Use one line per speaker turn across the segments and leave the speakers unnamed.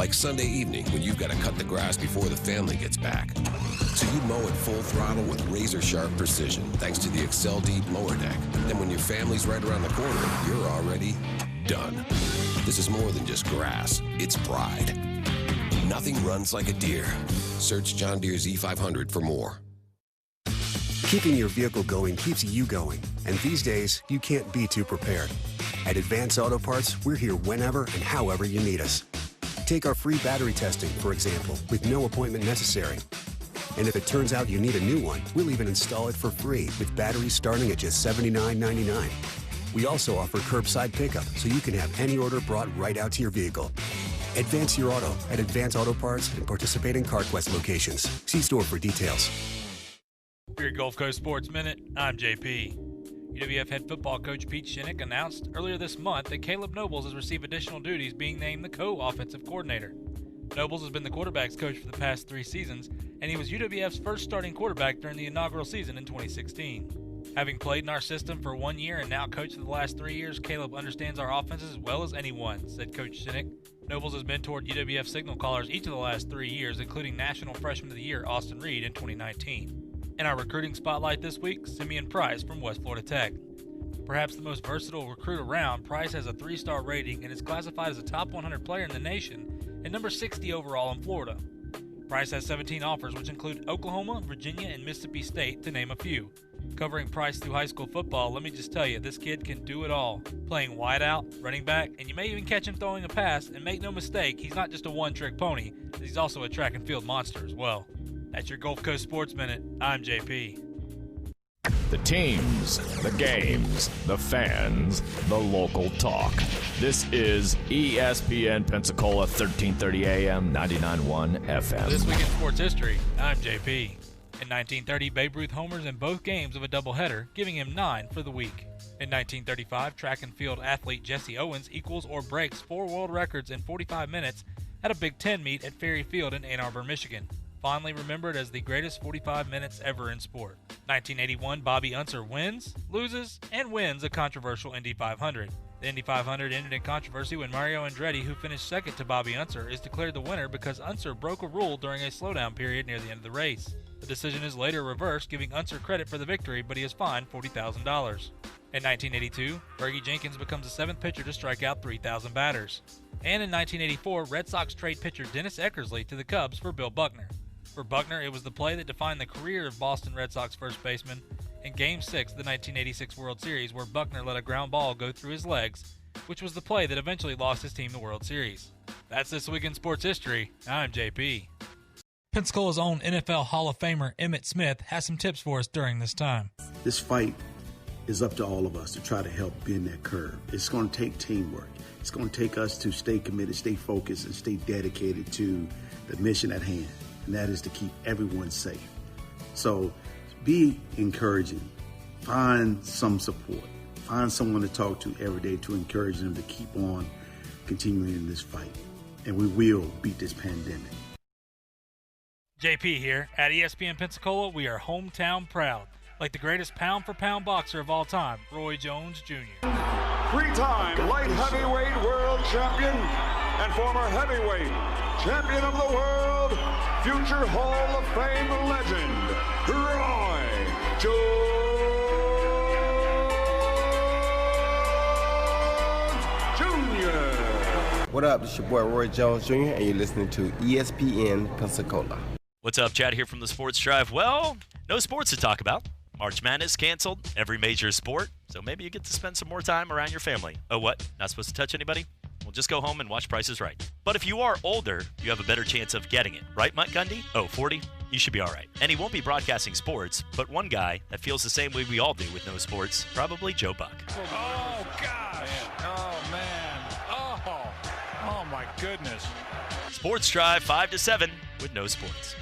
Like Sunday evening when you've got to cut the grass before the family gets back. So you mow at full throttle with razor-sharp precision thanks to the Excel Deep Mower Deck. Then when your family's right around the corner, you're already done. This is more than just grass. It's pride. Nothing runs like a deer. Search John Deere's E500 for more.
Keeping your vehicle going keeps you going. And these days, you can't be too prepared. At Advance Auto Parts, we're here whenever and however you need us. Take our free battery testing, for example, with no appointment necessary. And if it turns out you need a new one, we'll even install it for free with batteries starting at just $79.99. We also offer curbside pickup so you can have any order brought right out to your vehicle. Advance your auto at Advance Auto Parts and participating CarQuest locations. See store for details.
For your Gulf Coast Sports Minute, I'm JP. UWF head football coach Pete Shinnick announced earlier this month that Caleb Nobles has received additional duties, being named the co-offensive coordinator. Nobles has been the quarterback's coach for the past 3 seasons, and he was UWF's first starting quarterback during the inaugural season in 2016. Having played in our system for 1 year and now coached for the last 3 years, Caleb understands our offenses as well as anyone, said Coach Shinnick. Nobles has mentored UWF signal callers each of the last 3 years, including National Freshman of the Year Austin Reed in 2019. In our recruiting spotlight this week, Simeon Price from West Florida Tech. Perhaps the most versatile recruit around, Price has a 3-star rating and is classified as a top 100 player in the nation and number 60 overall in Florida. Price has 17 offers, which include Oklahoma, Virginia, and Mississippi State, to name a few. Covering Price through high school football, let me just tell you, this kid can do it all. Playing wideout, running back, and you may even catch him throwing a pass, and make no mistake, he's not just a one-trick pony, he's also a track and field monster as well. That's your Gulf Coast Sports Minute. I'm JP.
The teams, the games, the fans, the local talk. This is ESPN Pensacola 1330 AM, 99.1 FM.
This week in sports history, I'm JP. In 1930, Babe Ruth homers in both games of a doubleheader, giving him 9 for the week. In 1935, track and field athlete Jesse Owens equals or breaks 4 world records in 45 minutes at a Big Ten meet at Ferry Field in Ann Arbor, Michigan. Fondly remembered as the greatest 45 minutes ever in sport. 1981, Bobby Unser wins, loses, and wins a controversial Indy 500. The Indy 500 ended in controversy when Mario Andretti, who finished second to Bobby Unser, is declared the winner because Unser broke a rule during a slowdown period near the end of the race. The decision is later reversed, giving Unser credit for the victory, but he is fined $40,000. In 1982, Fergie Jenkins becomes the 7th pitcher to strike out 3,000 batters. And in 1984, Red Sox trade pitcher Dennis Eckersley to the Cubs for Bill Buckner. For Buckner, it was the play that defined the career of Boston Red Sox first baseman in Game 6 of the 1986 World Series, where Buckner let a ground ball go through his legs, which was the play that eventually lost his team the World Series. That's this week in sports history. I'm JP. Pensacola's own NFL Hall of Famer Emmitt Smith has some tips for us during this time.
This fight is up to all of us to try to help bend that curve. It's going to take teamwork. It's going to take us to stay committed, stay focused, and stay dedicated to the mission at hand. And that is to keep everyone safe. So be encouraging. Find some support. Find someone to talk to every day to encourage them to keep on continuing in this fight. And we will beat this pandemic.
JP here. At ESPN Pensacola, we are hometown proud. Like the greatest pound-for-pound boxer of all time, Roy Jones Jr.
3-time light heavyweight world champion and former heavyweight champion of the world, future Hall of Fame legend, Roy Jones Jr.
What up? This is your boy Roy Jones Jr. and you're listening to ESPN Pensacola.
What's up, Chad here from the Sports Drive. Well, no sports to talk about. March Madness canceled, every major sport, so maybe you get to spend some more time around your family. Oh, what? Not supposed to touch anybody? Well, just go home and watch Price is Right. But if you are older, you have a better chance of getting it. Right, Mike Gundy? Oh, 40? You should be all right. And he won't be broadcasting sports, but one guy that feels the same way we all do with no sports, probably Joe Buck.
Oh, gosh. Oh, man. Oh, my goodness.
Sports Drive 5 to 7 with no sports.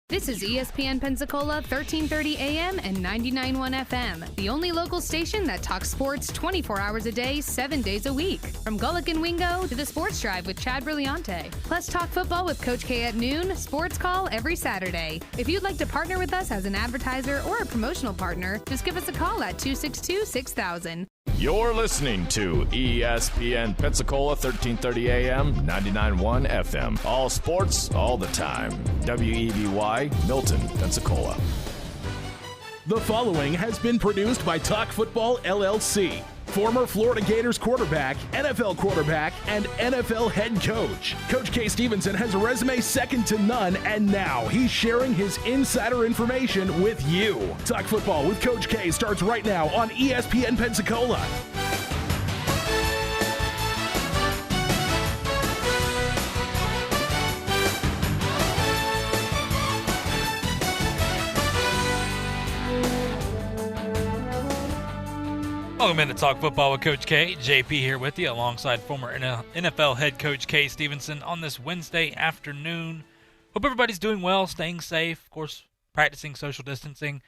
This is ESPN Pensacola 1330 AM and 99.1 FM, the only local station that talks sports 24 hours a day, 7 days a week. From Gullick and Wingo to the Sports Drive with Chad Brillante. Plus talk football with Coach K at noon, sports call every Saturday. If you'd like to partner with us as an advertiser or a promotional partner, just give us a call at 262-6000.
You're listening to ESPN Pensacola, 1330 AM, 99.1 FM. All sports, all the time. WEBY, Milton, Pensacola.
The following has been produced by Talk Football LLC. Former Florida Gators quarterback, NFL quarterback, and NFL head coach. Coach K. Stevenson has a resume second to none, and now he's sharing his insider information with you. Talk Football with Coach K starts right now on ESPN Pensacola.
Welcome in to Talk Football with Coach K. JP here with you alongside former NFL head coach K. Stevenson on this Wednesday afternoon. Hope everybody's doing well, staying safe, of course, practicing social distancing.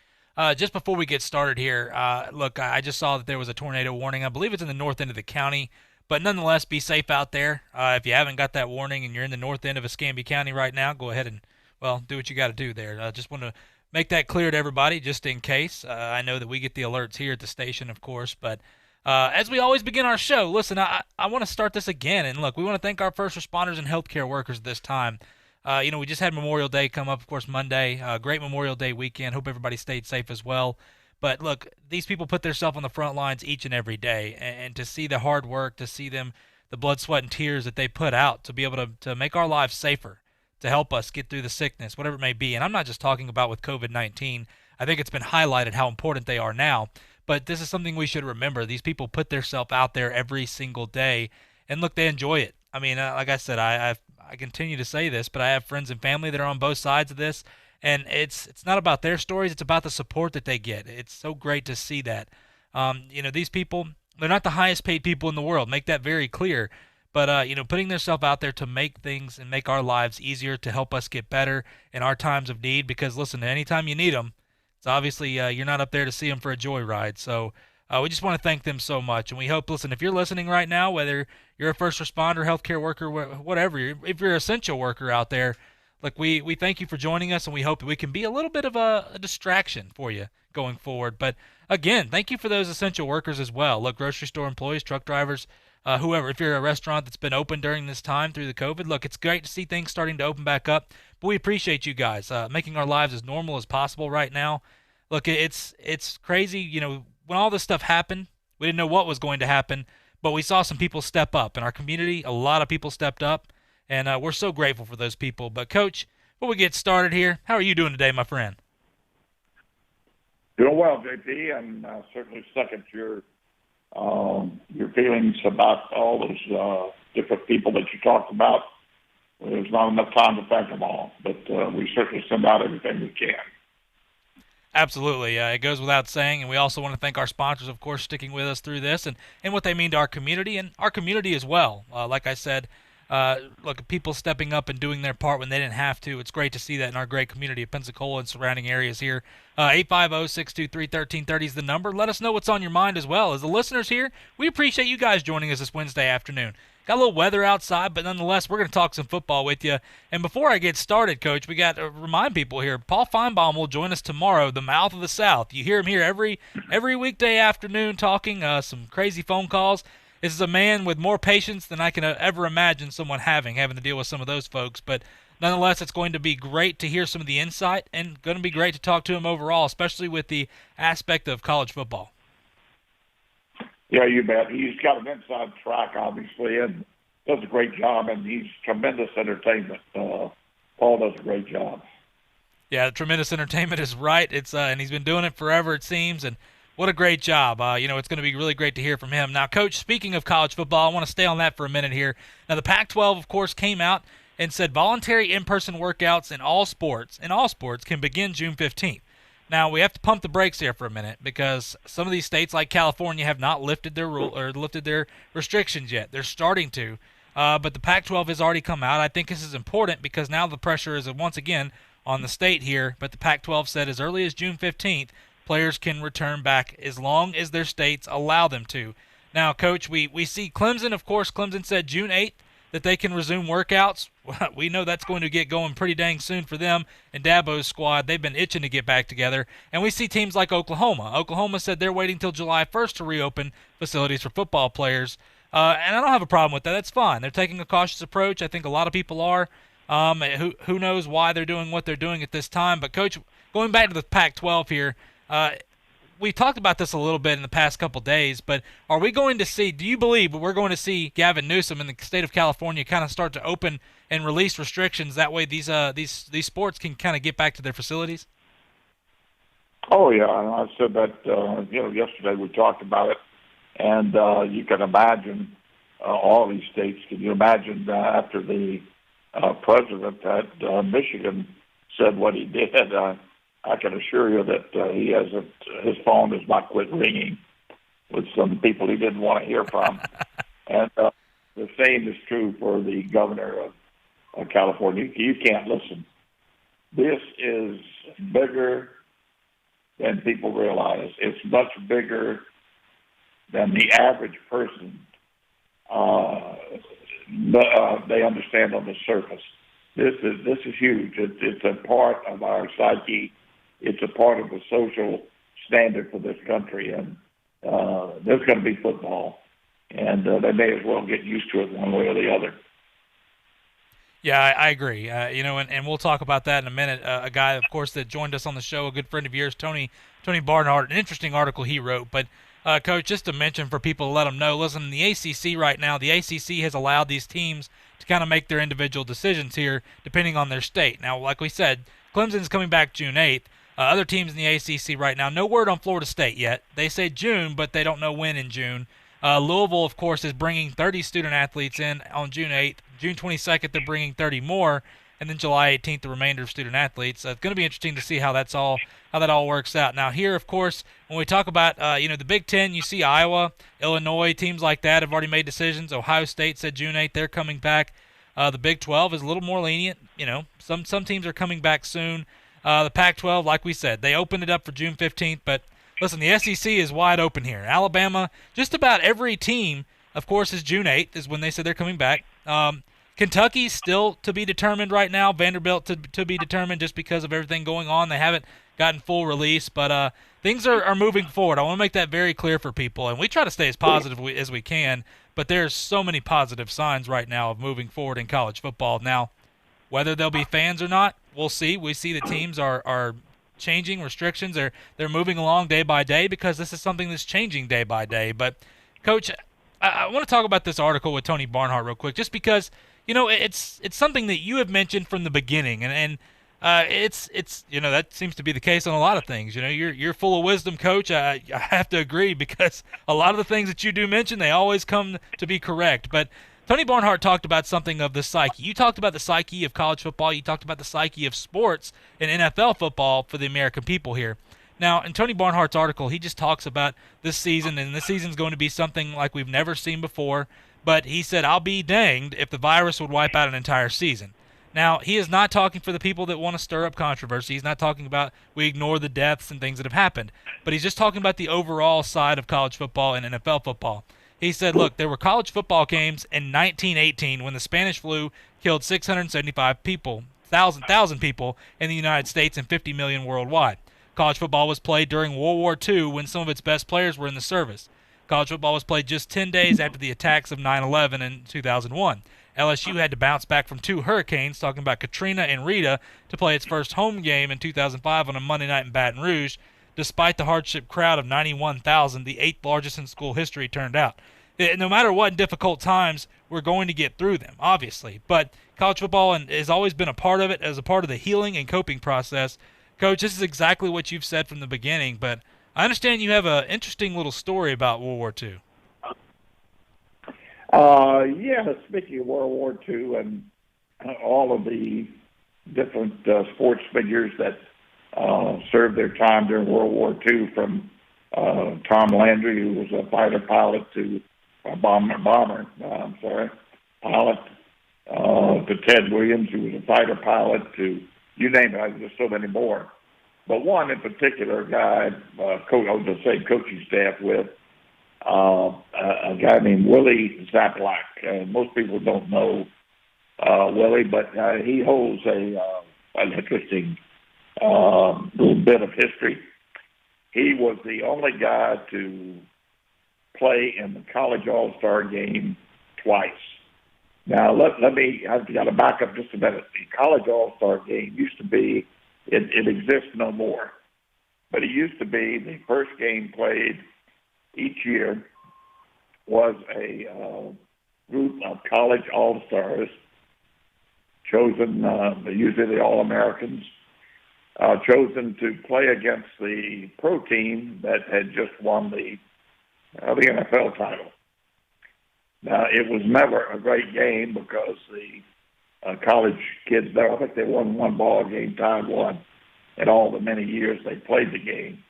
Just before we get started here, look, I just saw that there was a tornado warning. I believe it's in the north end of the county, but nonetheless, be safe out there. If you haven't got that warning and you're in the north end of Escambia County right now, go ahead and, well, do what you got to do there. Just want to make that clear to everybody just in case. I know that we get the alerts here at the station, of course, but as we always begin our show, listen, I want to start this again, and look, we want to thank our first responders and healthcare workers this time. We just had Memorial Day come up, of course, Monday. Great Memorial Day weekend. Hope everybody stayed safe as well. But look, these people put themselves on the front lines each and every day, and to see the hard work, to see them, the blood, sweat, and tears that they put out to be able to make our lives safer, to help us get through the sickness, whatever it may be. And I'm not just talking about with COVID-19. I think it's been highlighted how important they are now. But this is something we should remember. These people put themselves out there every single day. And look, they enjoy it. I mean, like I said, I continue to say this, but I have friends and family that are on both sides of this. And it's not about their stories. It's about the support that they get. It's so great to see that. These people, they're not the highest paid people in the world. Make that very clear. But, putting themselves out there to make things and make our lives easier, to help us get better in our times of need. Because, listen, anytime you need them, it's obviously you're not up there to see them for a joyride. So we just want to thank them so much. And we hope, listen, if you're listening right now, whether you're a first responder, healthcare worker, whatever, if you're an essential worker out there, look, we thank you for joining us, and we hope that we can be a little bit of a distraction for you going forward. But, again, thank you for those essential workers as well. Look, grocery store employees, truck drivers, whoever, if you're a restaurant that's been open during this time through the COVID, look, it's great to see things starting to open back up, but we appreciate you guys making our lives as normal as possible right now. Look, it's crazy. When all this stuff happened, we didn't know what was going to happen, but we saw some people step up. In our community, a lot of people stepped up, and we're so grateful for those people. But, Coach, before we get started here, how are you doing today, my friend?
Doing well, JP, and certainly second your feelings about all those different people that you talked about. There's not enough time to thank them all, but we certainly send out everything we can.
Absolutely. It goes without saying, and we also want to thank our sponsors, of course, sticking with us through this and what they mean to our community and our community as well. Like I said, look, people stepping up and doing their part when they didn't have to. It's great to see that in our great community of Pensacola and surrounding areas here. 850-623-1330 is the number. Let us know what's on your mind as well. As the listeners here, we appreciate you guys joining us this Wednesday afternoon. Got a little weather outside, but nonetheless, we're going to talk some football with you. And before I get started, Coach, we got to remind people here, Paul Feinbaum will join us tomorrow, the Mouth of the South. You hear him here every weekday afternoon talking, some crazy phone calls. This is a man with more patience than I can ever imagine someone having to deal with some of those folks. But nonetheless, it's going to be great to hear some of the insight and going to be great to talk to him overall, especially with the aspect of college football.
Yeah, you bet. He's got an inside track, obviously, and does a great job, and he's tremendous entertainment. Paul does a great job.
Yeah, tremendous entertainment is right. It's and he's been doing it forever, it seems, and what a great job. It's going to be really great to hear from him. Now, Coach, speaking of college football, I want to stay on that for a minute here. Now, the Pac-12, of course, came out and said voluntary in-person workouts in all sports can begin June 15th. Now, we have to pump the brakes here for a minute because some of these states like California have not lifted their lifted their restrictions yet. They're starting to, but the Pac-12 has already come out. I think this is important because now the pressure is once again on the state here, but the Pac-12 said as early as June 15th, players can return back as long as their states allow them to. Now, Coach, we see Clemson, of course. Clemson said June 8th that they can resume workouts. we know that's going to get going pretty dang soon for them and Dabo's squad. They've been itching to get back together. And we see teams like Oklahoma. Oklahoma said they're waiting till July 1st to reopen facilities for football players. And I don't have a problem with that. That's fine. They're taking a cautious approach. I think a lot of people are. Who knows why they're doing what they're doing at this time. But, Coach, going back to the Pac-12 here, we talked about this a little bit in the past couple days, but are we going to see, do you believe we're going to see Gavin Newsom in the state of California kind of start to open and release restrictions? That way these sports can kind of get back to their facilities?
Oh, yeah. I said that, yesterday we talked about it. And you can imagine all these states. Can you imagine after the president at Michigan said what he did? I can assure you that he hasn't. His phone has not quit ringing with some people he didn't want to hear from. And the same is true for the governor of California. You can't listen. This is bigger than people realize. It's much bigger than the average person they understand on the surface. This is huge. It's a part of our psyche. It's a part of the social standard for this country, and there's going to be football, and they may as well get used to it one way or the other.
Yeah, I agree. And we'll talk about that in a minute. A guy, of course, that joined us on the show, a good friend of yours, Tony Barnhart, an interesting article he wrote, but Coach, just to mention for people to let them know, listen, the ACC right now, the ACC has allowed these teams to kind of make their individual decisions here depending on their state. Now, like we said, Clemson's coming back June 8th. Other teams in the ACC right now, no word on Florida State yet. They say June, but they don't know when in June. Louisville, of course, is bringing 30 student-athletes in on June 8th. June 22nd, they're bringing 30 more. And then July 18th, the remainder of student-athletes. It's going to be interesting to see how that all works out. Now, here, of course, when we talk about, the Big Ten, you see Iowa, Illinois, teams like that have already made decisions. Ohio State said June 8th, they're coming back. The Big 12 is a little more lenient. Some teams are coming back soon. The Pac-12, like we said, they opened it up for June 15th. But, listen, the SEC is wide open here. Alabama, just about every team, of course, is June 8th is when they said they're coming back. Kentucky's still to be determined right now. Vanderbilt to be determined just because of everything going on. They haven't gotten full release, but things are moving forward. I want to make that very clear for people, and we try to stay as positive as we can, but there's so many positive signs right now of moving forward in college football. Now, whether there'll be fans or not, we'll see. We see the teams are changing restrictions. They're moving along day by day because this is something that's changing day by day. But, Coach, I want to talk about this article with Tony Barnhart real quick just because – it's something that you have mentioned from the beginning, and it's that seems to be the case on a lot of things. You're full of wisdom, Coach. I have to agree because a lot of the things that you do mention, they always come to be correct. But Tony Barnhart talked about something of the psyche. You talked about the psyche of college football. You talked about the psyche of sports and NFL football for the American people here. Now, in Tony Barnhart's article, he just talks about this season, and this season's going to be something like we've never seen before. But he said, I'll be danged if the virus would wipe out an entire season. Now, he is not talking for the people that want to stir up controversy. He's not talking about we ignore the deaths and things that have happened. But he's just talking about the overall side of college football and NFL football. He said, look, there were college football games in 1918 when the Spanish flu killed 675 people, 1,000 people in the United States and 50 million worldwide. College football was played during World War II when some of its best players were in the service. College football was played just 10 days after the attacks of 9/11 in 2001. LSU had to bounce back from two hurricanes, talking about Katrina and Rita, to play its first home game in 2005 on a Monday night in Baton Rouge, despite the hardship crowd of 91,000, the eighth largest in school history, turned out. No matter what, in difficult times, we're going to get through them, obviously. But college football has always been a part of it, as a part of the healing and coping process. Coach, this is exactly what you've said from the beginning, but I understand you have an interesting little story about World War II.
Speaking of World War II and all of the different sports figures that served their time during World War II, from Tom Landry, who was a fighter pilot, to a pilot, to Ted Williams, who was a fighter pilot, to you name it. There's so many more. But one in particular, a guy, the same coaching staff with, a guy named Willie Zaplak. Most people don't know Willie, but he holds an interesting little bit of history. He was the only guy to play in the college all-star game twice. Now, I've got to back up just a minute. The college all-star game used to be, it exists no more, but it used to be the first game played each year was a group of college all-stars chosen, usually the All-Americans, chosen to play against the pro team that had just won the NFL title. Now, it was never a great game because the college kids there, I think they won one ball game, tied one, in all the many years they played the game.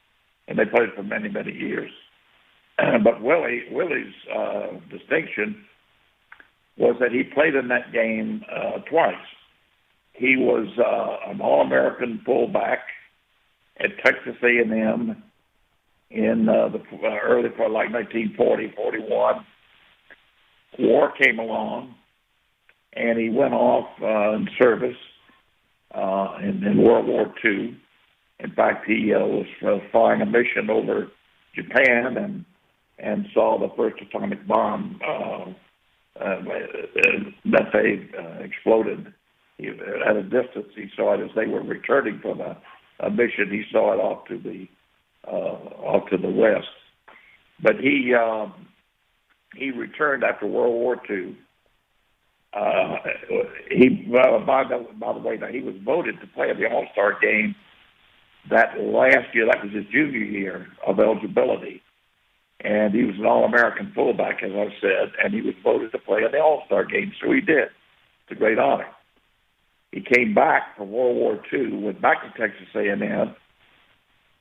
And they played it for many, many years. But Willie's distinction was that he played in that game twice. He was an All-American fullback at Texas A&M in the early, like 1940, 41. War came along, and he went off in service in World War II. In fact, he was flying a mission over Japan and saw the first atomic bomb that they exploded. At a distance, he saw it as they were returning from a mission. He saw it off to the west. But he returned after World War II. By the way, now he was voted to play in the All-Star game that last year. That was his junior year of eligibility. And he was an All-American fullback, as I said, and he was voted to play in the All-Star game, so he did. It's a great honor. He came back from World War II, went back to Texas A&M,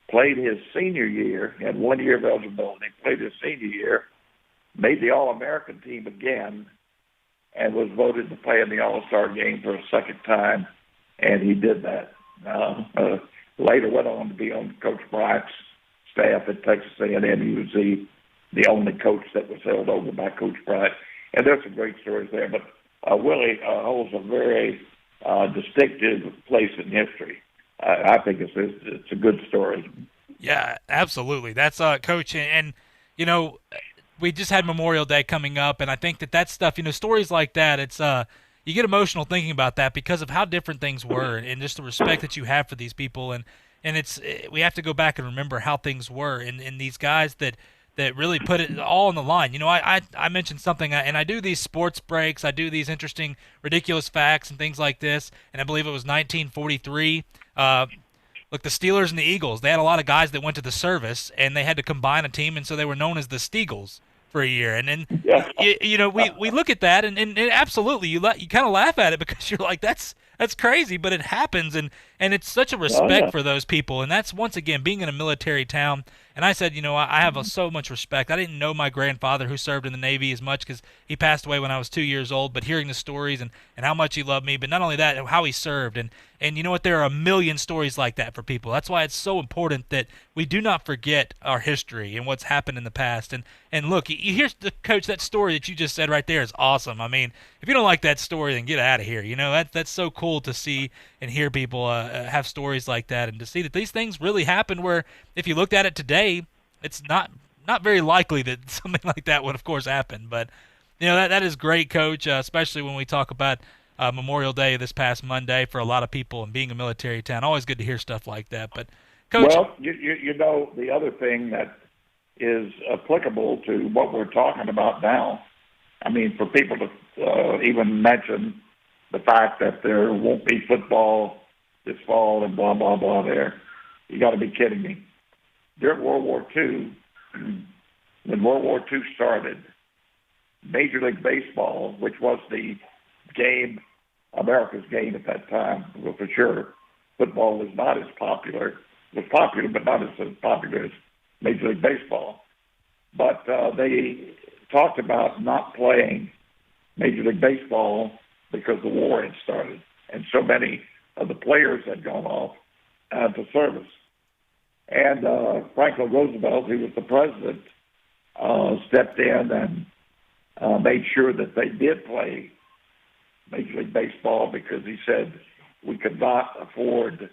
played his senior year, he had 1 year of eligibility, played his senior year, made the All-American team again, and was voted to play in the All-Star game for a second time, and he did that. Later went on to be on Coach Bryant's staff at Texas A&M. He was the only coach that was held over by Coach Bryant. And there's some great stories there. But Willie holds a very distinctive place in history. I think it's a good story.
Yeah, absolutely. That's Coach. And, you know, we just had Memorial Day coming up, and I think that stuff, you know, stories like that, it's you get emotional thinking about that because of how different things were and just the respect that you have for these people. And we have to go back and remember how things were and these guys that really put it all on the line. You know, I mentioned something, and I do these sports breaks. I do these interesting, ridiculous facts and things like this, and I believe it was 1943. Look, the Steelers and the Eagles, they had a lot of guys that went to the service, and they had to combine a team, and so they were known as the Steagles for a year. And then, you know, we look at that, and absolutely, you kind of laugh at it because you're like, that's crazy, but it happens, and it's such a respect for those people. And that's, once again, being in a military town. And I said, you know, I have so much respect. I didn't know my grandfather who served in the Navy as much because he passed away when I was 2 years old, but hearing the stories and how much he loved me, but not only that, how he served. And you know what? There are a million stories like that for people. That's why it's so important that we do not forget our history and what's happened in the past. And look, you hear, Coach, that story that you just said right there is awesome. I mean, if you don't like that story, then get out of here. You know, that's so cool to see and hear people have stories like that, and to see that these things really happened, where if you looked at it today, it's not very likely that something like that would, of course, happen. But, you know, that is great, Coach, especially when we talk about Memorial Day this past Monday for a lot of people and being a military town. Always good to hear stuff like that. But, Coach.
Well, you know, the other thing that is applicable to what we're talking about now, I mean, for people to even mention the fact that there won't be football this fall and blah, blah, blah there, you got to be kidding me. During World War II, when World War II started, Major League Baseball, which was the game, America's game at that time, well, for sure, football was not as popular. It was popular, but not as popular as Major League Baseball. But they talked about not playing Major League Baseball because the war had started, and so many of the players had gone off to service. And Franklin Roosevelt, who was the president, stepped in and made sure that they did play Major League Baseball because he said we could not afford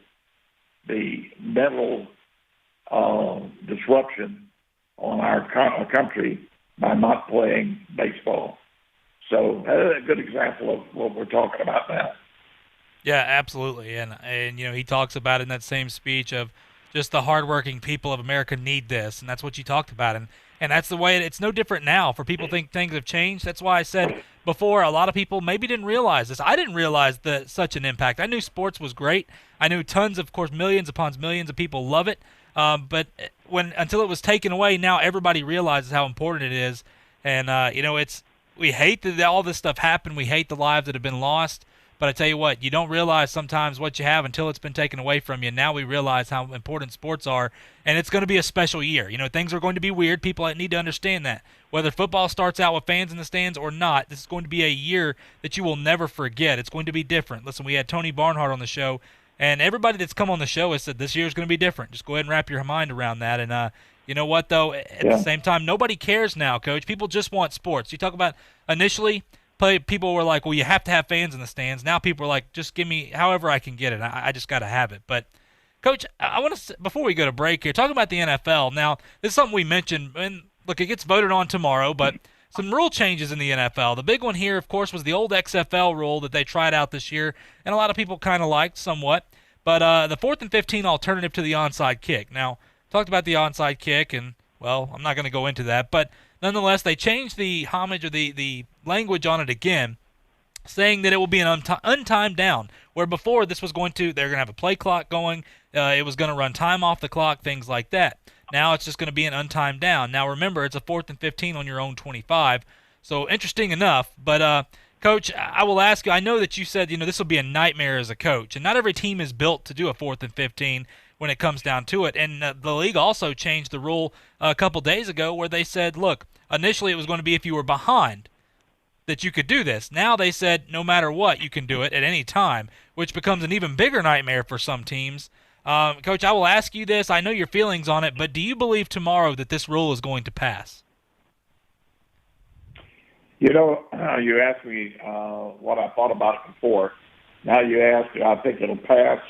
the mental disruption on our country by not playing baseball. So that's a good example of what we're talking about now.
Yeah, absolutely. And he talks about in that same speech of just the hardworking people of America need this, and that's what you talked about. And that's the way it's no different now. For people think things have changed. That's why I said before, a lot of people maybe didn't realize this. I didn't realize that such an impact. I knew sports was great. I knew tons, of course, millions upon millions of people love it. But until it was taken away, now everybody realizes how important it is. And we hate that all this stuff happened. We hate the lives that have been lost. But I tell you what, you don't realize sometimes what you have until it's been taken away from you. Now we realize how important sports are, and it's going to be a special year. Things are going to be weird. People need to understand that. Whether football starts out with fans in the stands or not, this is going to be a year that you will never forget. It's going to be different. Listen, we had Tony Barnhart on the show, and everybody that's come on the show has said this year is going to be different. Just go ahead and wrap your mind around that. And you know what, though? At the same time, nobody cares now, Coach. People just want sports. You talk about initially – people were like, well, you have to have fans in the stands. Now people are like, just give me however I can get it. I just got to have it. But, Coach, I want to, before we go to break here, talking about the NFL. Now, this is something we mentioned, and look, it gets voted on tomorrow, but some rule changes in the NFL. The big one here, of course, was the old XFL rule that they tried out this year, and a lot of people kind of liked somewhat. But the 4th and 15 alternative to the onside kick. Now, talked about the onside kick, and, well, I'm not going to go into that, but nonetheless, they changed the homage or the language on it again, saying that it will be an untimed down, where before they're going to have a play clock going, it was going to run time off the clock, things like that. Now it's just going to be an untimed down. Now remember, it's a 4th and 15 on your own 25, so interesting enough. But Coach, I will ask you, I know that you said this will be a nightmare as a coach, and not every team is built to do a 4th and 15 when it comes down to it. And the league also changed the rule a couple days ago where they said, look, initially it was going to be if you were behind that you could do this. Now they said no matter what, you can do it at any time, which becomes an even bigger nightmare for some teams. Coach, I will ask you this. I know your feelings on it, but do you believe tomorrow that this rule is going to pass?
You asked me what I thought about it before. Now you ask, I think it'll pass.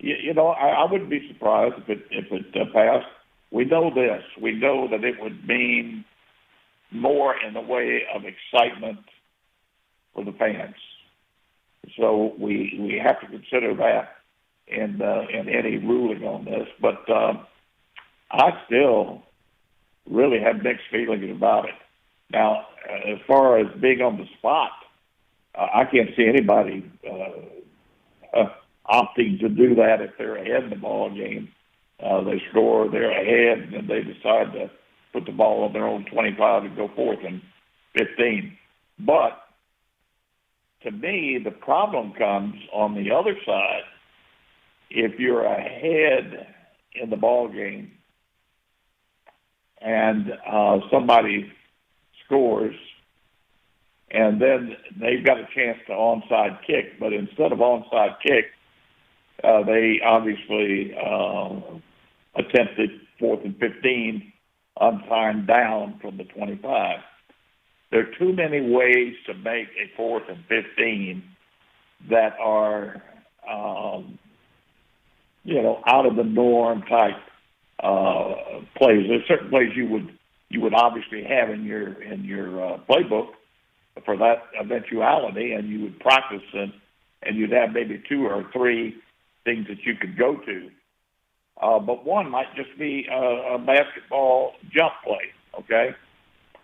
I wouldn't be surprised if it passed. We know this. We know that it would mean more in the way of excitement for the fans. So we have to consider that in any ruling on this. But I still really have mixed feelings about it. Now, as far as being on the spot, I can't see anybody opting to do that if they're ahead in the ball game. They score, they're ahead, and they decide to put the ball on their own 25 and go 4th and 15. But to me, the problem comes on the other side. If you're ahead in the ball game and somebody scores, and then they've got a chance to onside kick, but instead of onside kick, they obviously attempted 4th and 15 untimed down from the 25. There are too many ways to make a 4th and 15 that are, out of the norm type plays. There's certain plays you would obviously have in your playbook for that eventuality, and you would practice and you'd have maybe 2 or 3 things that you could go to. But one might just be a basketball jump play, okay?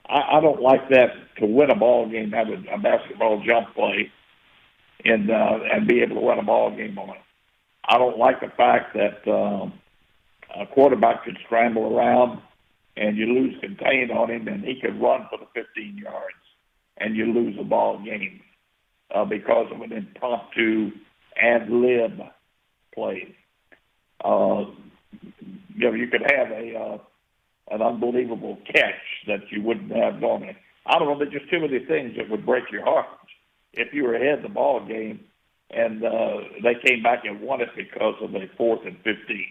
I don't like that to win a ball game, have a basketball jump play and be able to win a ball game on it. I don't like the fact that a quarterback could scramble around and you lose contain on him and he could run for the 15 yards and you lose a ball game because of an impromptu ad-lib play. You could have an unbelievable catch that you wouldn't have normally. I don't know, there's just too many things that would break your heart if you were ahead in the ball game and they came back and won it because of a 4th and 15.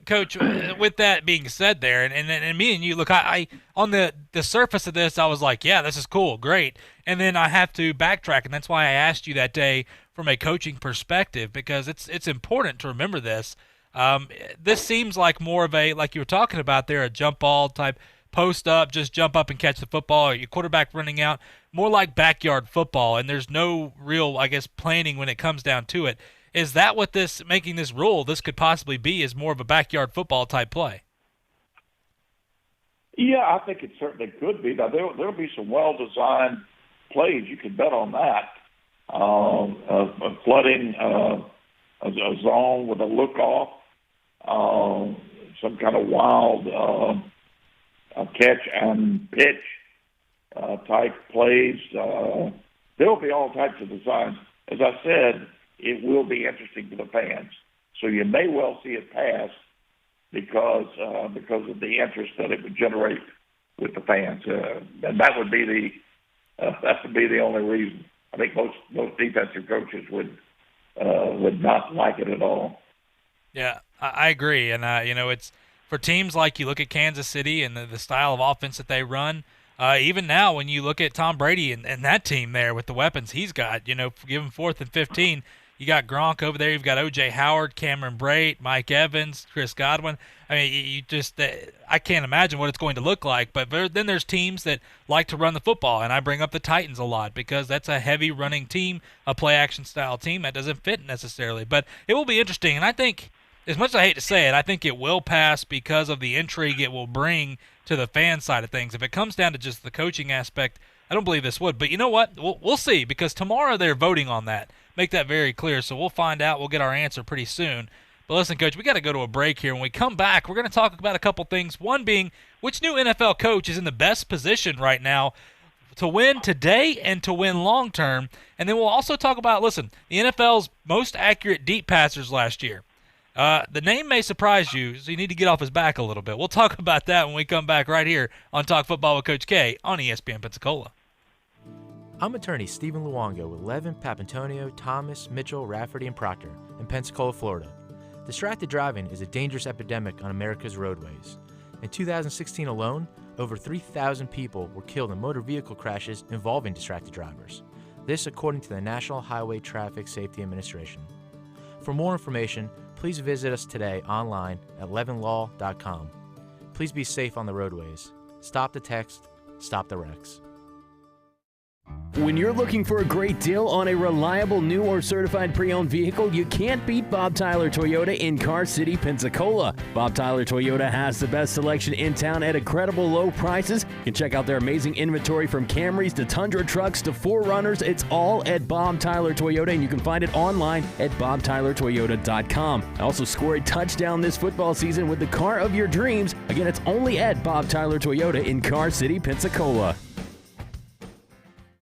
Coach, with that being said there, and me and you, look, I on the surface of this, I was like, yeah, this is cool, great. And then I have to backtrack, and that's why I asked you that day from a coaching perspective, because it's important to remember this. This seems like more of a, like you were talking about there, a jump ball type, post up, just jump up and catch the football, or your quarterback running out, more like backyard football, and there's no real, I guess, planning when it comes down to it. Is that what making this rule, this could possibly be, is more of a backyard football type play?
Yeah, I think it certainly could be. Now, there'll be some well-designed plays. You can bet on that. Flooding a zone with a look-off, some kind of wild catch and pitch type plays. There will be all types of designs. As I said, it will be interesting to the fans. So you may well see it pass because of the interest that it would generate with the fans, and that would be the only reason. I think most defensive coaches would not like it at all.
Yeah, I agree, and it's for teams like, you look at Kansas City and the style of offense that they run. Even now, when you look at Tom Brady and that team there with the weapons he's got, give him 4th and 15. You got Gronk over there. You've got O.J. Howard, Cameron Brate, Mike Evans, Chris Godwin. I mean, I can't imagine what it's going to look like. But then there's teams that like to run the football, and I bring up the Titans a lot because that's a heavy running team, a play-action style team that doesn't fit necessarily. But it will be interesting, and I think, as much as I hate to say it, I think it will pass because of the intrigue it will bring to the fan side of things. If it comes down to just the coaching aspect, I don't believe this would. But you know what? We'll see, because tomorrow they're voting on that. Make that very clear. So we'll find out. We'll get our answer pretty soon. But listen, Coach, we got to go to a break here. When we come back, we're going to talk about a couple things. One being, which new NFL coach is in the best position right now to win today and to win long term. And then we'll also talk about, listen, the NFL's most accurate deep passers last year. The name may surprise you, so you need to get off his back a little bit. We'll talk about that when we come back right here on Talk Football with Coach K on ESPN Pensacola.
I'm attorney Stephen Luongo with Levin, Papantonio, Thomas, Mitchell, Rafferty, and Proctor in Pensacola, Florida. Distracted driving is a dangerous epidemic on America's roadways. In 2016 alone, over 3,000 people were killed in motor vehicle crashes involving distracted drivers. This according to the National Highway Traffic Safety Administration. For more information, please visit us today online at levinlaw.com. Please be safe on the roadways. Stop the text, stop the wrecks.
When you're looking for a great deal on a reliable new or certified pre-owned vehicle, you can't beat Bob Tyler Toyota in Car City, Pensacola. Bob Tyler Toyota has the best selection in town at incredible low prices. You can check out their amazing inventory from Camrys to Tundra trucks to 4Runners. It's all at Bob Tyler Toyota, and you can find it online at bobtylertoyota.com. Also score a touchdown this football season with the car of your dreams. Again, it's only at Bob Tyler Toyota in Car City, Pensacola.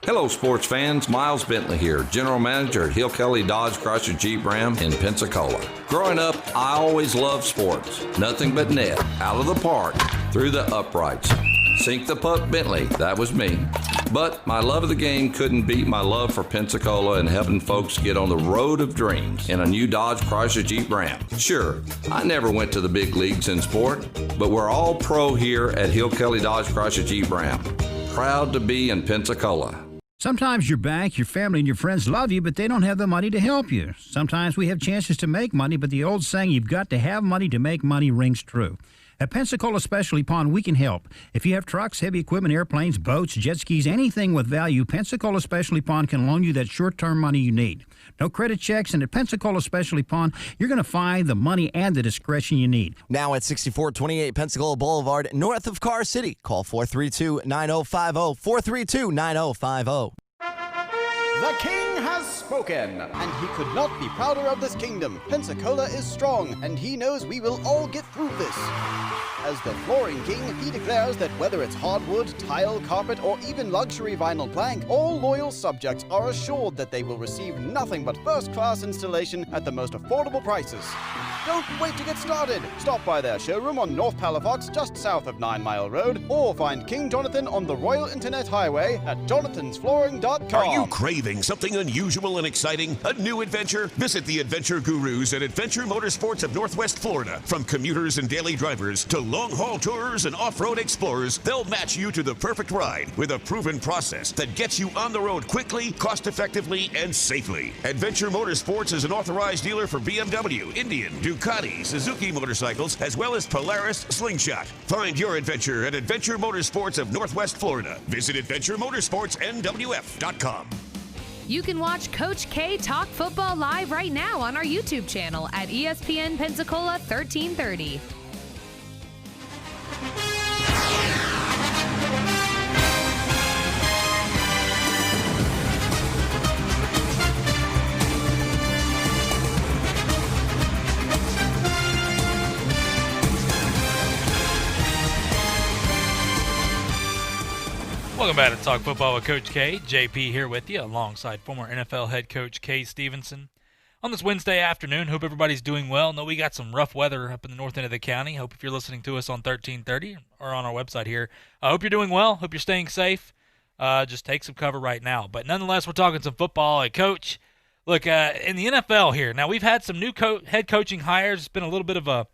Hello, sports fans. Miles Bentley here, General Manager at Hill Kelly Dodge Chrysler Jeep Ram in Pensacola. Growing up, I always loved sports. Nothing but net, out of the park, through the uprights. Sink the puck Bentley, that was me. But my love of the game couldn't beat my love for Pensacola and helping folks get on the road of dreams in a new Dodge Chrysler Jeep Ram. Sure, I never went to the big leagues in sport, but we're all pro here at Hill Kelly Dodge Chrysler Jeep Ram. Proud to be in Pensacola.
Sometimes your bank, your family, and your friends love you, but they don't have the money to help you. Sometimes we have chances to make money, but the old saying, you've got to have money to make money, rings true. At Pensacola Specialty Pond, we can help. If you have trucks, heavy equipment, airplanes, boats, jet skis, anything with value, Pensacola Specialty Pond can loan you that short-term money you need. No credit checks, and at Pensacola Specialty Pond, you're going to find the money and the discretion you need.
Now at 6428 Pensacola Boulevard, north of Car City. Call 432-9050, 432-9050.
The king has spoken, and he could not be prouder of this kingdom. Pensacola is strong, and he knows we will all get through this. As the flooring king, he declares that whether it's hardwood, tile, carpet, or even luxury vinyl plank, all loyal subjects are assured that they will receive nothing but first-class installation at the most affordable prices. Don't wait to get started. Stop by their showroom on North Palafox, just south of 9 Mile Road, or find King Jonathan on the Royal Internet Highway at jonathansflooring.com.
Are you craving something unusual and exciting? A new adventure? Visit the Adventure Gurus at Adventure Motorsports of Northwest Florida. From commuters and daily drivers to long-haul tourers and off-road explorers, they'll match you to the perfect ride with a proven process that gets you on the road quickly, cost-effectively, and safely. Adventure Motorsports is an authorized dealer for BMW, Indian, Ducati, Suzuki motorcycles, as well as Polaris Slingshot. Find your adventure at Adventure Motorsports of Northwest Florida. Visit AdventureMotorsportsNWF.com.
You can watch Coach K talk football live right now on our YouTube channel at ESPN Pensacola 1330.
Welcome back to Talk Football with Coach K. JP here with you alongside former NFL head coach Kay Stevenson. On this Wednesday afternoon, hope everybody's doing well. Know we got some rough weather up in the north end of the county. Hope if you're listening to us on 1330 or on our website here, I hope you're doing well. Hope you're staying safe. Just take some cover right now. But nonetheless, we're talking some football. Hey, Coach, look, in the NFL here, now we've had some new head coaching hires. It's been a little bit of a,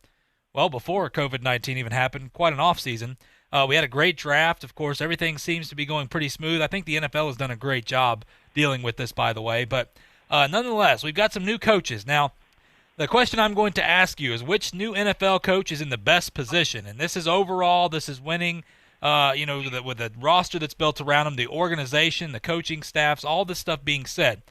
well, before COVID-19 even happened, quite an offseason. We had a great draft. Of course, everything seems to be going pretty smooth. I think the NFL has done a great job dealing with this, by the way. But nonetheless, we've got some new coaches. Now, the question I'm going to ask you is which new NFL coach is in the best position? And this is overall, this is winning, with the roster that's built around them, the organization, the coaching staffs, all this stuff being said.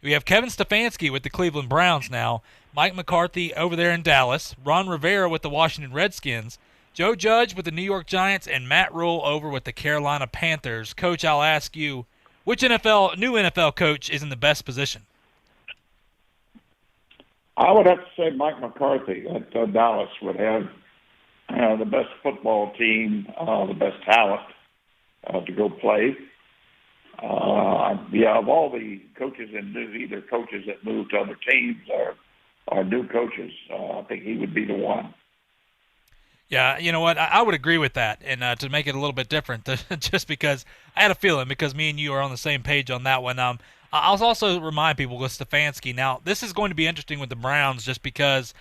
We have Kevin Stefanski with the Cleveland Browns now, Mike McCarthy over there in Dallas, Ron Rivera with the Washington Redskins, Joe Judge with the New York Giants, and Matt Rule over with the Carolina Panthers. Coach, I'll ask you, which new NFL coach is in the best position?
I would have to say Mike McCarthy at Dallas would have the best football team, the best talent to go play. Of all the coaches and either coaches that moved to other teams or new coaches, I think he would be the one.
Yeah, you know what? I would agree with that, and to make it a little bit different, just because I had a feeling, because me and you are on the same page on that one. I'll also remind people with Stefanski. Now, this is going to be interesting with the Browns, just because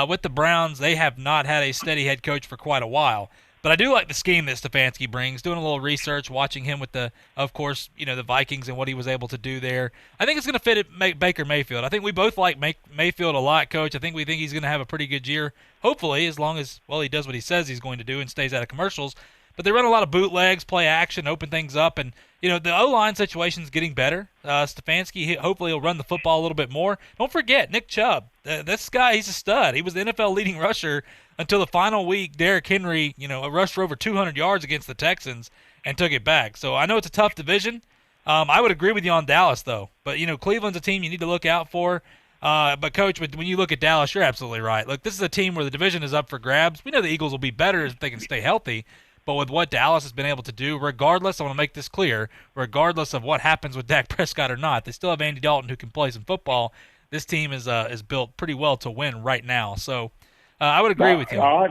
with the Browns, they have not had a steady head coach for quite a while. But I do like the scheme that Stefanski brings, doing a little research, watching him with the Vikings and what he was able to do there. I think it's going to fit Baker Mayfield. I think we both like Mayfield a lot, Coach. I think we think he's going to have a pretty good year, hopefully, as long as, he does what he says he's going to do and stays out of commercials. But they run a lot of bootlegs, play action, open things up, and, the O-line situation is getting better. Stefanski, hopefully, he'll run the football a little bit more. Don't forget, Nick Chubb. This guy, he's a stud. He was the NFL leading rusher until the final week. Derrick Henry, rushed for over 200 yards against the Texans and took it back. So I know it's a tough division. I would agree with you on Dallas, though. But, Cleveland's a team you need to look out for. But, Coach, when you look at Dallas, you're absolutely right. Look, this is a team where the division is up for grabs. We know the Eagles will be better if they can stay healthy. But with what Dallas has been able to do, regardless, I want to make this clear, regardless of what happens with Dak Prescott or not, they still have Andy Dalton who can play some football. This team is built pretty well to win right now. So I would agree with you.
I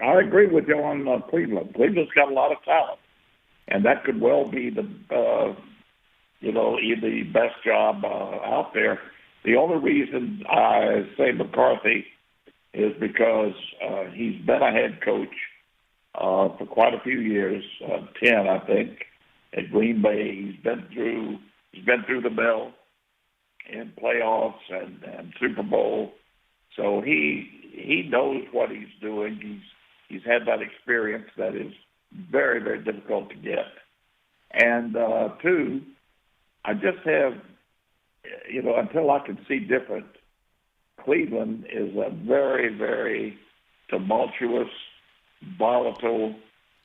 agree with you on Cleveland. Cleveland's got a lot of talent, and that could well be the best job out there. The only reason I say McCarthy is because he's been a head coach for quite a few years, 10, I think, at Green Bay. He's been through the mill in playoffs and Super Bowl, so he knows what he's doing. He's had that experience that is very, very difficult to get. And two, I just have, until I can see different, Cleveland is a very, very tumultuous, volatile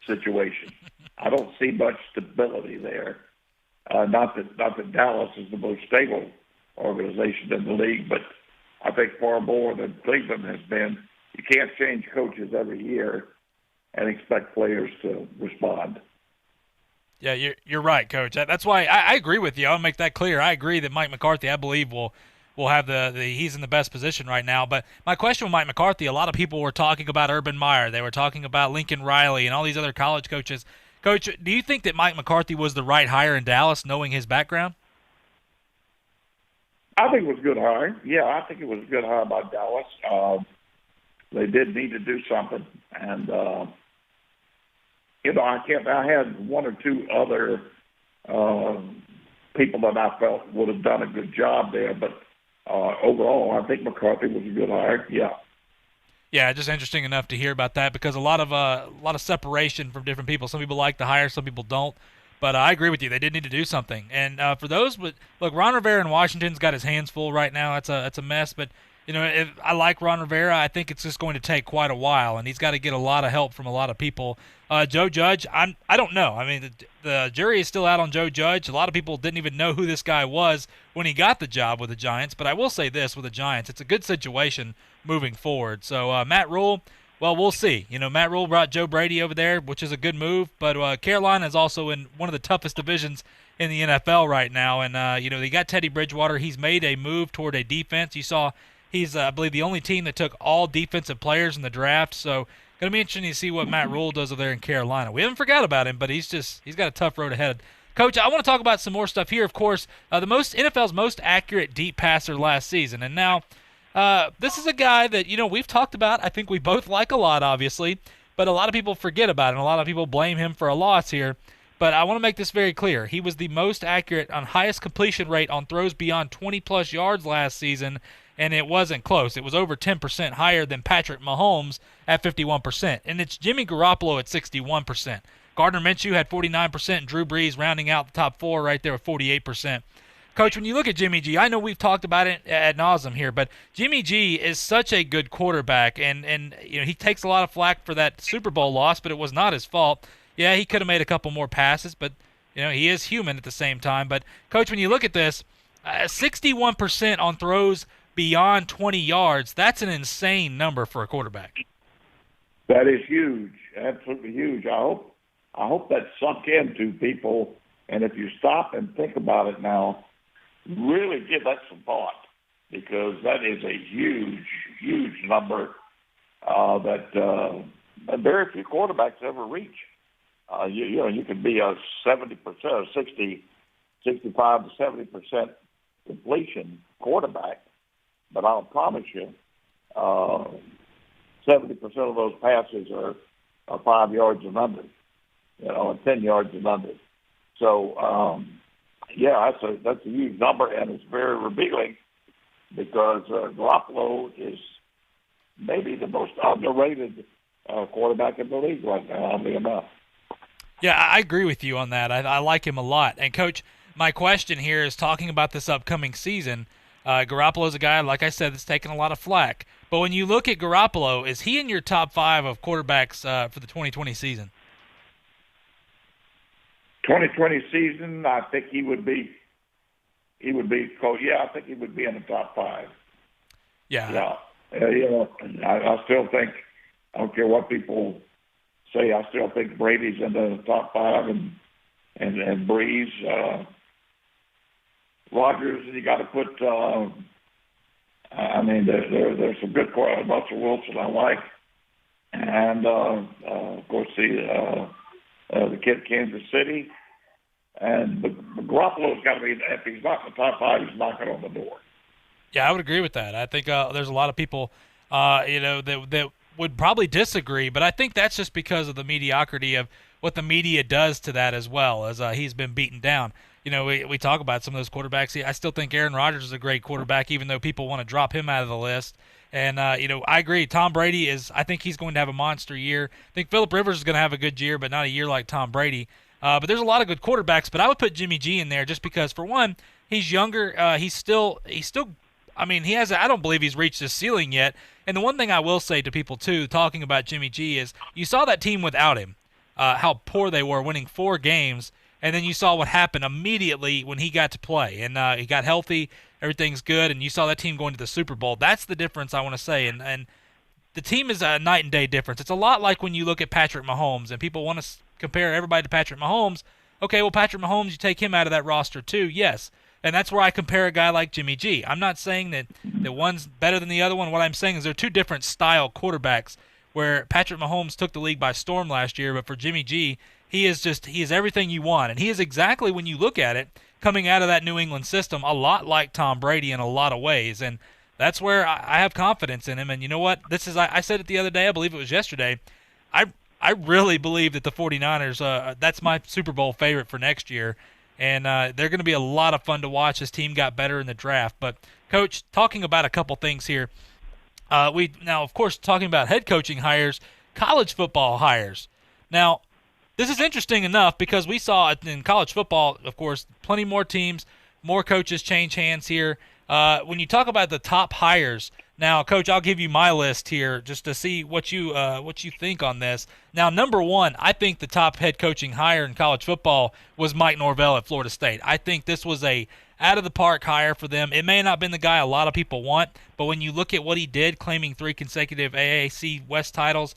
situation. I don't see much stability there. Not that Dallas is the most stable organization in the league, but I think far more than Cleveland has been. You can't change coaches every year and expect players to respond.
Yeah, you're right, Coach. That's why I agree with you. I'll make that clear. I agree that Mike McCarthy, I believe, will will have he's in the best position right now. But my question with Mike McCarthy, a lot of people were talking about Urban Meyer. They were talking about Lincoln Riley and all these other college coaches. Coach, do you think that Mike McCarthy was the right hire in Dallas, knowing his background?
I think it was a good hire. Yeah, I think it was a good hire by Dallas. They did need to do something, and I had one or two other people that I felt would have done a good job there, but overall, I think McCarthy was a good hire. Yeah.
Yeah, just interesting enough to hear about that because a lot of separation from different people. Some people like the hire, some people don't. But I agree with you. They did need to do something. And for those, look, Ron Rivera in Washington's got his hands full right now. It's a mess. But if I like Ron Rivera, I think it's just going to take quite a while, and he's got to get a lot of help from a lot of people. Joe Judge, I don't know. I mean, the jury is still out on Joe Judge. A lot of people didn't even know who this guy was when he got the job with the Giants. But I will say this with the Giants, it's a good situation moving forward. So Matt Rule. Well, we'll see. Matt Rule brought Joe Brady over there, which is a good move. But Carolina is also in one of the toughest divisions in the NFL right now. And, they got Teddy Bridgewater. He's made a move toward a defense. You saw he's, I believe, the only team that took all defensive players in the draft. So going to be interesting to see what Matt Rule does over there in Carolina. We haven't forgot about him, but he's got a tough road ahead. Coach, I want to talk about some more stuff here. Of course, NFL's most accurate deep passer last season. And now this is a guy that, we've talked about. I think we both like a lot, obviously, but a lot of people forget about it, and a lot of people blame him for a loss here. But I want to make this very clear. He was the most accurate on highest completion rate on throws beyond 20-plus yards last season, and it wasn't close. It was over 10% higher than Patrick Mahomes at 51%, and it's Jimmy Garoppolo at 61%. Gardner Minshew had 49%, and Drew Brees rounding out the top four right there with 48%. Coach, when you look at Jimmy G, I know we've talked about it ad nauseum here, but Jimmy G is such a good quarterback, and he takes a lot of flack for that Super Bowl loss, but it was not his fault. Yeah, he could have made a couple more passes, but he is human at the same time. But Coach, when you look at this, 61% on throws beyond 20 yards, that's an insane number for a quarterback.
That is huge, absolutely huge. I hope that sunk into people, and if you stop and think about it now, really give that some thought, because that is a huge, huge number that very few quarterbacks ever reach. You can be a 70% or 65 to 70% completion quarterback, but I'll promise you 70% of those passes are 5 yards and under, and 10 yards and under. So, that's a huge number, and it's very revealing because Garoppolo is maybe the most underrated quarterback in the league right now, oddly enough.
Yeah, I agree with you on that. I like him a lot. And, Coach, my question here is talking about this upcoming season. Garoppolo's a guy, like I said, that's taken a lot of flack. But when you look at Garoppolo, is he in your top 5 of quarterbacks for the 2020 season?
2020 season, I think he would be. I think he would be in the top 5.
Yeah.
I still think. I don't care what people say. I still think Brady's in the top 5, and Breeze, Rodgers. You got to put. There's some good quarterbacks. Russell Wilson I like, and of course the kid Kansas City, and Garoppolo's got to be. If he's not in the top 5, he's knocking on the door.
Yeah, I would agree with that. I think there's a lot of people, that would probably disagree, but I think that's just because of the mediocrity of what the media does to that as well, as he's been beaten down. We talk about some of those quarterbacks. I still think Aaron Rodgers is a great quarterback, even though people want to drop him out of the list. And, I agree. Tom Brady I think he's going to have a monster year. I think Phillip Rivers is going to have a good year, but not a year like Tom Brady. But there's a lot of good quarterbacks, but I would put Jimmy G in there just because, for one, he's younger. He's still, I don't believe he's reached his ceiling yet. And the one thing I will say to people, too, talking about Jimmy G is you saw that team without him, how poor they were, winning 4 games. And then you saw what happened immediately when he got to play. And he got healthy, everything's good, and you saw that team going to the Super Bowl. That's the difference I want to say. And the team is a night and day difference. It's a lot like when you look at Patrick Mahomes, and people want to compare everybody to Patrick Mahomes. Okay, well, Patrick Mahomes, you take him out of that roster too, yes. And that's where I compare a guy like Jimmy G. I'm not saying that one's better than the other one. What I'm saying is they're two different style quarterbacks, where Patrick Mahomes took the league by storm last year, but for Jimmy G, he is everything you want. And he is exactly, when you look at it, coming out of that New England system, a lot like Tom Brady in a lot of ways. And that's where I have confidence in him. And you know what? I said it the other day, I believe it was yesterday, I really believe that the 49ers, that's my Super Bowl favorite for next year. And they're going to be a lot of fun to watch. This team got better in the draft. But, Coach, talking about a couple things here. Now, of course, talking about head coaching hires, college football hires. Now, this is interesting enough because we saw in college football, of course, plenty more teams, more coaches change hands here. When you talk about the top hires, now, Coach, I'll give you my list here just to see what you think on this. Now, number one, I think the top head coaching hire in college football was Mike Norvell at Florida State. I think this was a out-of-the-park hire for them. It may not have been the guy a lot of people want, but when you look at what he did, claiming 3 consecutive AAC West titles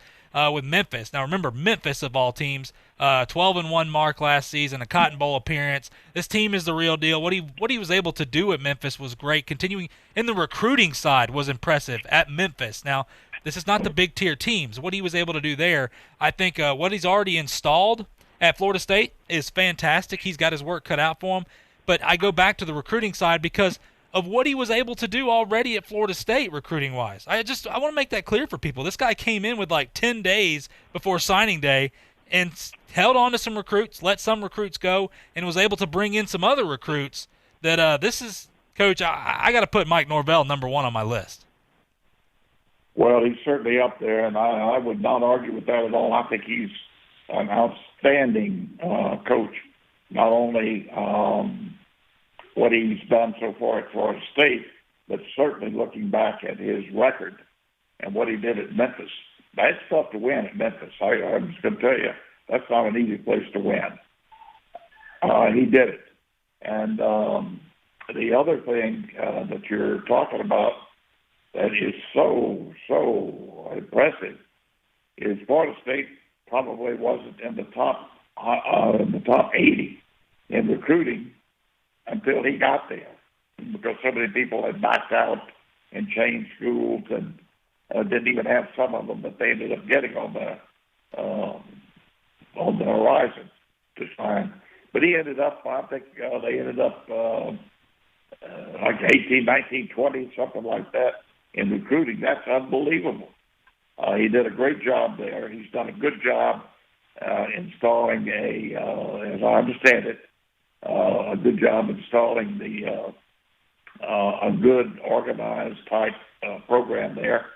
with Memphis. Now, remember, Memphis, of all teams, 12-1 mark last season, a Cotton Bowl appearance. This team is the real deal. What he was able to do at Memphis was great. Continuing in the recruiting side was impressive at Memphis. Now, this is not the big-tier teams. What he was able to do there, I think what he's already installed at Florida State is fantastic. He's got his work cut out for him. But I go back to the recruiting side because of what he was able to do already at Florida State recruiting-wise. I want to make that clear for people. This guy came in with like 10 days before signing day and held on to some recruits, let some recruits go, and was able to bring in some other recruits that this is, Coach, I got to put Mike Norvell number one on my list.
Well, he's certainly up there, and I would not argue with that at all. I think he's an outstanding coach. Not only what he's done so far at Florida State, but certainly looking back at his record and what he did at Memphis. That's tough to win at Memphis. I'm just going to tell you, that's not an easy place to win. He did it. And the other thing that you're talking about that is so impressive is Florida State probably wasn't in the top 80 in recruiting until he got there, because so many people had backed out and changed schools and didn't even have some of them that they ended up getting on the horizon to sign. But he ended up, I think they ended up like 18, 19, 20, something like that in recruiting. That's unbelievable. He did a great job there. He's done a good job installing as I understand it, a good job installing a good organized type program there.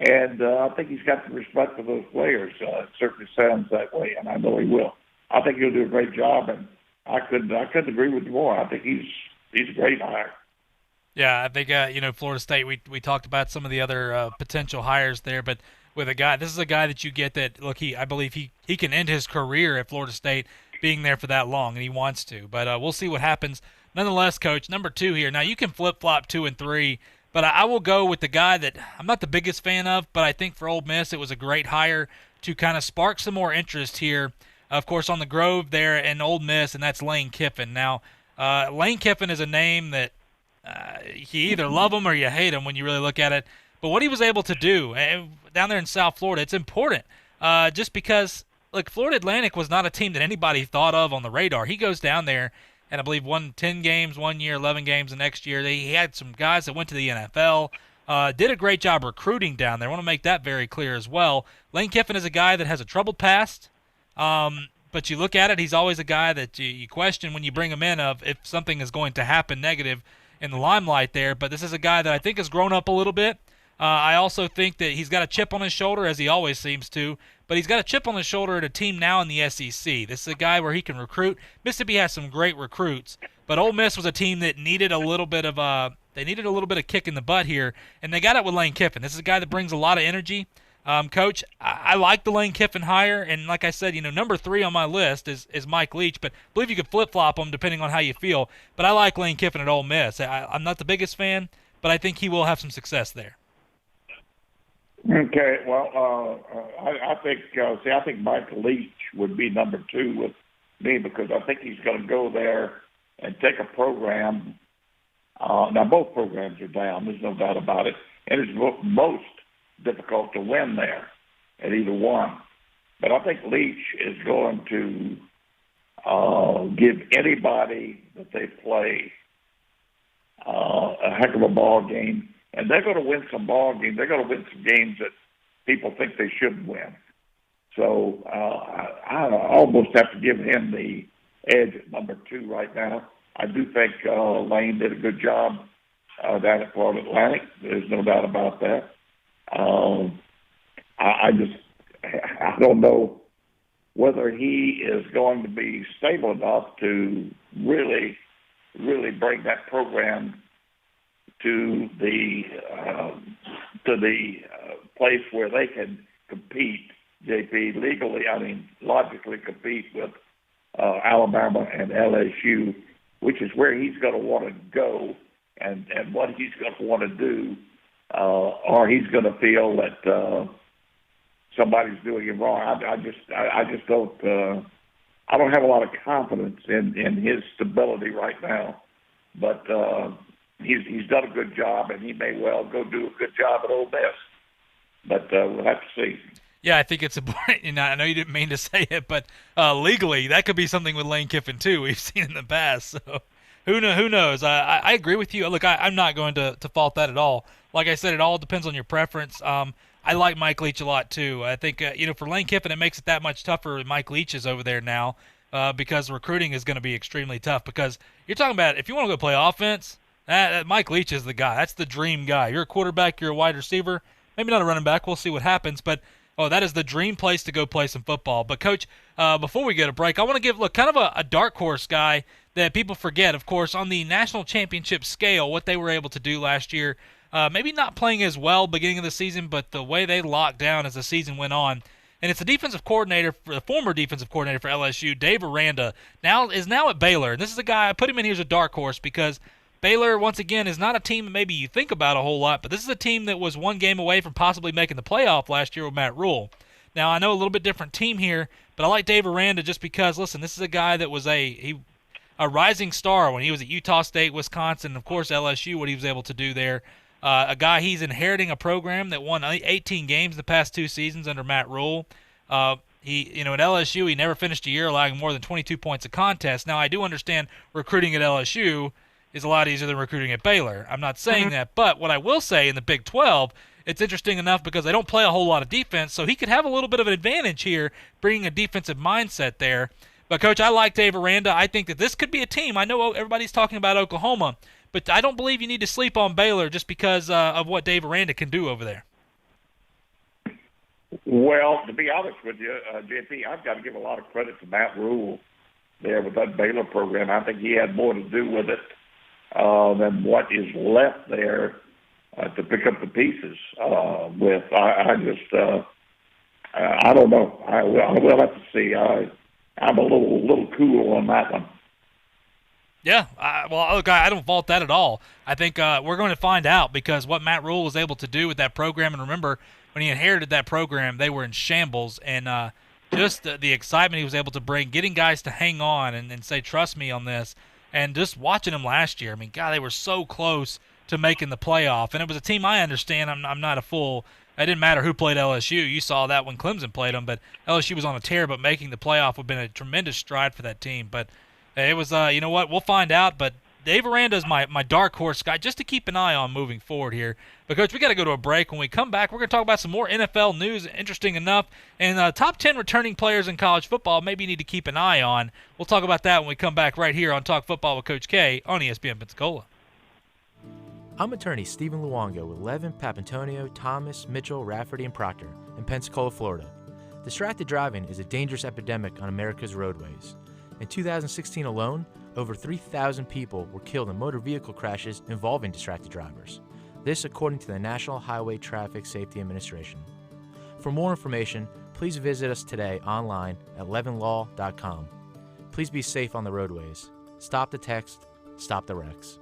And I think he's got the respect for those players. It certainly sounds that way, and I know he will. I think he'll do a great job, and I couldn't agree with you more. I think he's a great hire.
Yeah, I think Florida State. We talked about some of the other potential hires there, but with a guy, this is a guy that you get that look. I believe he can end his career at Florida State being there for that long, and he wants to. But we'll see what happens. Nonetheless, Coach, number 2 here. Now you can flip-flop 2 and 3, but I will go with the guy that I'm not the biggest fan of, but I think for Ole Miss it was a great hire to kind of spark some more interest here. Of course, on the Grove there in Ole Miss, and that's Lane Kiffin. Now, Lane Kiffin is a name that you either love him or you hate him when you really look at it. But what he was able to do down there in South Florida, it's important just because, look, Florida Atlantic was not a team that anybody thought of on the radar. He goes down there and I believe won 10 games one year, 11 games the next year. He had some guys that went to the NFL, did a great job recruiting down there. I want to make that very clear as well. Lane Kiffin is a guy that has a troubled past, but you look at it, he's always a guy that you question when you bring him in of if something is going to happen negative in the limelight there. But this is a guy that I think has grown up a little bit. I also think that he's got a chip on his shoulder, as he always seems to, but he's got a chip on his shoulder at a team now in the SEC. This is a guy where he can recruit. Mississippi has some great recruits, but Ole Miss was a team that needed a little bit of kick in the butt here, and they got it with Lane Kiffin. This is a guy that brings a lot of energy. Coach, I like the Lane Kiffin hire, and like I said, number 3 on my list is Mike Leach, but I believe you could flip-flop him depending on how you feel. But I like Lane Kiffin at Ole Miss. I'm not the biggest fan, but I think he will have some success there.
Okay, well, I think Mike Leach would be number 2 with me because I think he's going to go there and take a program. Now, both programs are down. There's no doubt about it. And it's most difficult to win there at either one. But I think Leach is going to give anybody that they play a heck of a ball game. And they're going to win some ball games. They're going to win some games that people think they shouldn't win. So I almost have to give him the edge at number 2 right now. I do think Lane did a good job down at Florida Atlantic. There's no doubt about that. I don't know whether he is going to be stable enough to really bring that program to the place where they can compete, JP, logically compete with Alabama and LSU, which is where he's going to want to go and what he's going to want to do, or he's going to feel that somebody's doing him wrong. I just don't. I don't have a lot of confidence in his stability right now, but he's done a good job, and he may well go do a good job at Ole Miss. But we'll have to see. Yeah, I think it's important. I know you didn't mean to say it, but legally, that could be something with Lane Kiffin too. We've seen in the past. So who knows? I agree with you. Look, I'm not going to fault that at all. Like I said, it all depends on your preference. I like Mike Leach a lot too. I think for Lane Kiffin, it makes it that much tougher. Mike Leach is over there now because recruiting is going to be extremely tough. Because you're talking about if you want to go play offense, Mike Leach is the guy. That's the dream guy. You're a quarterback. You're a wide receiver. Maybe not a running back. We'll see what happens. But that is the dream place to go play some football. But Coach, before we get a break, I want to give kind of a dark horse guy that people forget. Of course, on the national championship scale, what they were able to do last year. Maybe not playing as well beginning of the season, but the way they locked down as the season went on. And it's the former defensive coordinator for LSU, Dave Aranda, is now at Baylor. And this is a guy, I put him in here as a dark horse because Baylor, once again, is not a team that maybe you think about a whole lot, but this is a team that was one game away from possibly making the playoff last year with Matt Rule. Now, I know a little bit different team here, but I like Dave Aranda just because, listen, this is a guy that was a rising star when he was at Utah State, Wisconsin, and, of course, LSU, what he was able to do there. A guy, he's inheriting a program that won 18 games the past 2 seasons under Matt Rule. At LSU, he never finished a year allowing more than 22 points a contest. Now, I do understand recruiting at LSU is a lot easier than recruiting at Baylor. I'm not saying that, but what I will say in the Big 12, it's interesting enough because they don't play a whole lot of defense, so he could have a little bit of an advantage here, bringing a defensive mindset there. But, Coach, I like Dave Aranda. I think that this could be a team. I know everybody's talking about Oklahoma, but I don't believe you need to sleep on Baylor just because of what Dave Aranda can do over there. Well, to be honest with you, JP, I've got to give a lot of credit to Matt Rule there with that Baylor program. I think he had more to do with it than what is left there to pick up the pieces with. I don't know. We'll have to see. I'm a little cool on that one. Yeah, look, I don't fault that at all. I think we're going to find out because what Matt Rule was able to do with that program, and remember, when he inherited that program, they were in shambles, and just the excitement he was able to bring, getting guys to hang on and say, trust me on this, and just watching them last year. I mean, God, they were so close to making the playoff, and it was a team I understand. I'm not a fool. It didn't matter who played LSU. You saw that when Clemson played them, but LSU was on a tear, but making the playoff would have been a tremendous stride for that team. But it was, you know what, we'll find out. But Dave Aranda is my dark horse guy just to keep an eye on moving forward here. But, Coach, we got to go to a break. When we come back, we're going to talk about some more NFL news, interesting enough, and top 10 returning players in college football maybe you need to keep an eye on. We'll talk about that when we come back right here on Talk Football with Coach K on ESPN Pensacola.
I'm attorney Stephen Luongo with Levin, Papantonio, Thomas, Mitchell, Rafferty, and Proctor in Pensacola, Florida. Distracted driving is a dangerous epidemic on America's roadways. In 2016 alone, over 3,000 people were killed in motor vehicle crashes involving distracted drivers. This according to the National Highway Traffic Safety Administration. For more information, please visit us today online at levinlaw.com. Please be safe on the roadways. Stop the text, stop the wrecks.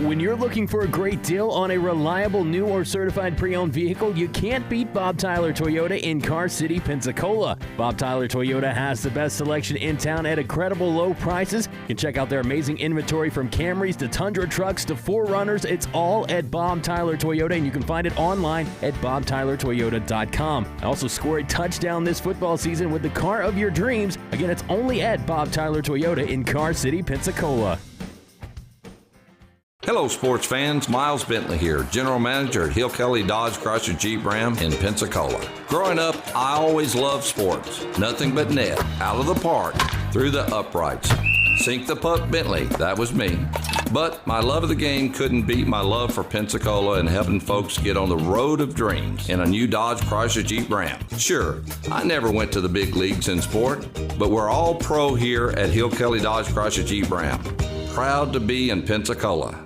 When you're looking for a great deal on a reliable new or certified pre-owned vehicle, you can't beat Bob Tyler Toyota in Car City, Pensacola. Bob Tyler Toyota has the best selection in town at incredible low prices. You can check out their amazing inventory from Camrys to Tundra trucks to 4Runners. It's all at Bob Tyler Toyota, and you can find it online at bobtylertoyota.com. Also score a touchdown this football season with the car of your dreams. Again, it's only at Bob Tyler Toyota in Car City, Pensacola.
Hello, sports fans. Miles Bentley here, General Manager at Hill Kelly Dodge Chrysler Jeep Ram in Pensacola. Growing up, I always loved sports. Nothing but net, out of the park, through the uprights. Sink the puck Bentley, that was me. But my love of the game couldn't beat my love for Pensacola and helping folks get on the road of dreams in a new Dodge Chrysler Jeep Ram. Sure, I never went to the big leagues in sport, but we're all pro here at Hill Kelly Dodge Chrysler Jeep Ram. Proud to be in Pensacola.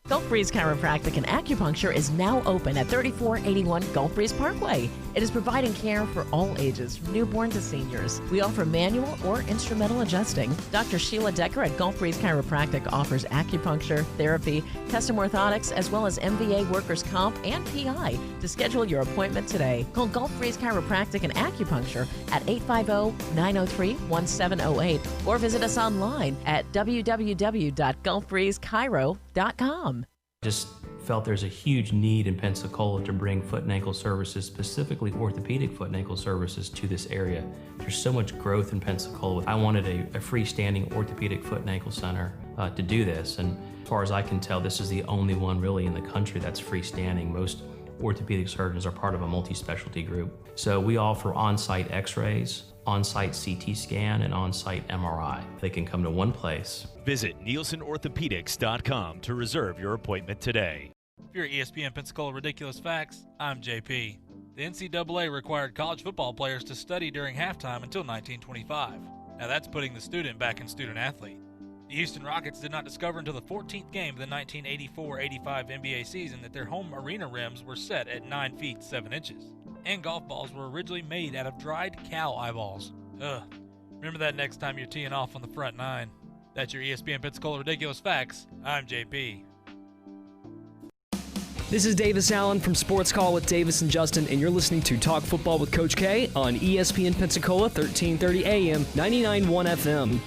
Gulf Breeze Chiropractic and Acupuncture is now open at 3481 Gulf Breeze Parkway. It is providing care for all ages, from newborn to seniors. We offer manual or instrumental adjusting. Dr. Sheila Decker at Gulf Breeze Chiropractic offers acupuncture, therapy, custom orthotics, as well as MVA workers' comp and PI. To schedule your appointment today, call Gulf Breeze Chiropractic and Acupuncture at 850-903-1708 or visit us online at www.gulfbreezechiro.com.
Just felt there's a huge need in Pensacola to bring foot and ankle services, specifically orthopedic foot and ankle services, to this area. There's so much growth in Pensacola. I wanted a freestanding orthopedic foot and ankle center to do this, and as far as I can tell, this is the only one really in the country that's freestanding. Most orthopedic surgeons are part of a multi-specialty group. So we offer on-site x-rays, on-site CT scan, and on-site MRI. They can come to one place.
Visit NielsenOrthopedics.com to reserve your appointment today.
If you're ESPN Pensacola Ridiculous Facts, I'm JP. The NCAA required college football players to study during halftime until 1925. Now that's putting the student back in student athlete. The Houston Rockets did not discover until the 14th game of the 1984-85 NBA season that their home arena rims were set at 9 feet 7 inches. And golf balls were originally made out of dried cow eyeballs. Ugh. Remember that next time you're teeing off on the front nine. That's your ESPN Pensacola Ridiculous Facts. I'm JP.
This is Davis Allen from Sports Call with Davis and Justin, and you're listening to Talk Football with Coach K on ESPN Pensacola 1330 AM, 99.1 FM.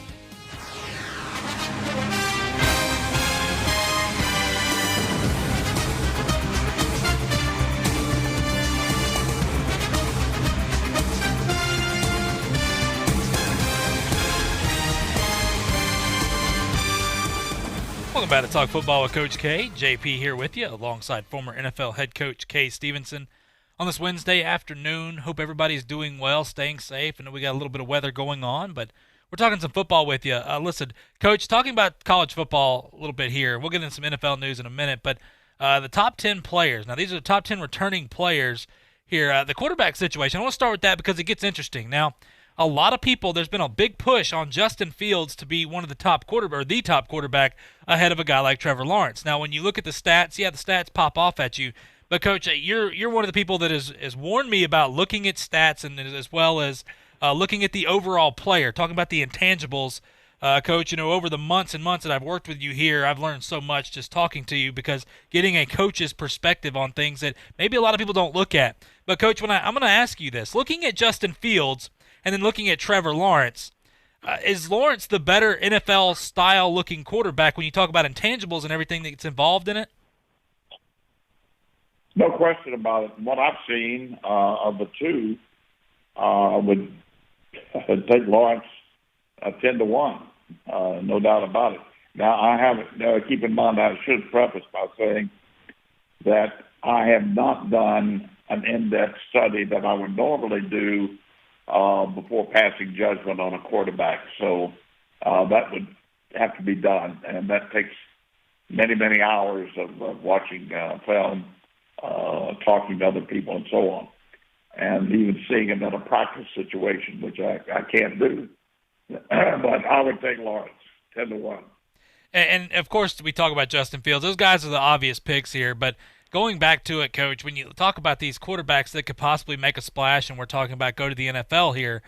Welcome back to Talk Football with Coach K. JP here with you, alongside former NFL head coach Kay Stevenson. On this Wednesday afternoon, hope everybody's doing well, staying safe. I know we got a little bit of weather going on, but we're talking some football with you. Listen, Coach, talking about college football a little bit here. We'll get into some NFL news in a minute, but the top 10 players. Now, these are the top 10 returning players here. The quarterback situation, I want to start with that because it gets interesting. Now, a lot of people, there's been a big push on Justin Fields to be one of the top quarterback, or the top quarterback, ahead of a guy like Trevor Lawrence. Now, when you look at the stats, yeah, the stats pop off at you. But, Coach, you're one of the people that has warned me about looking at stats and as well as looking at the overall player, talking about the intangibles. Coach, over the months and months that I've worked with you here, I've learned so much just talking to you because getting a coach's perspective on things that maybe a lot of people don't look at. But, Coach, I'm going to ask you this. Looking at Justin Fields and then looking at Trevor Lawrence, is Lawrence the better NFL-style-looking quarterback when you talk about intangibles and everything that's involved in it?
No question about it. What I've seen of the two would take Lawrence 10-1, no doubt about it. Now, I haven't. Keep in mind, I should preface by saying that I have not done an in-depth study that I would normally do before passing judgment on a quarterback. So that would have to be done, and that takes many, many hours of watching film, talking to other people, and so on, and even seeing him in a practice situation, which I can't do. But I would take Lawrence 10-1.
And of course, we talk about Justin Fields. Those guys are the obvious picks here, but going back to it, Coach, when you talk about these quarterbacks that could possibly make a splash, and we're talking about go to the NFL here,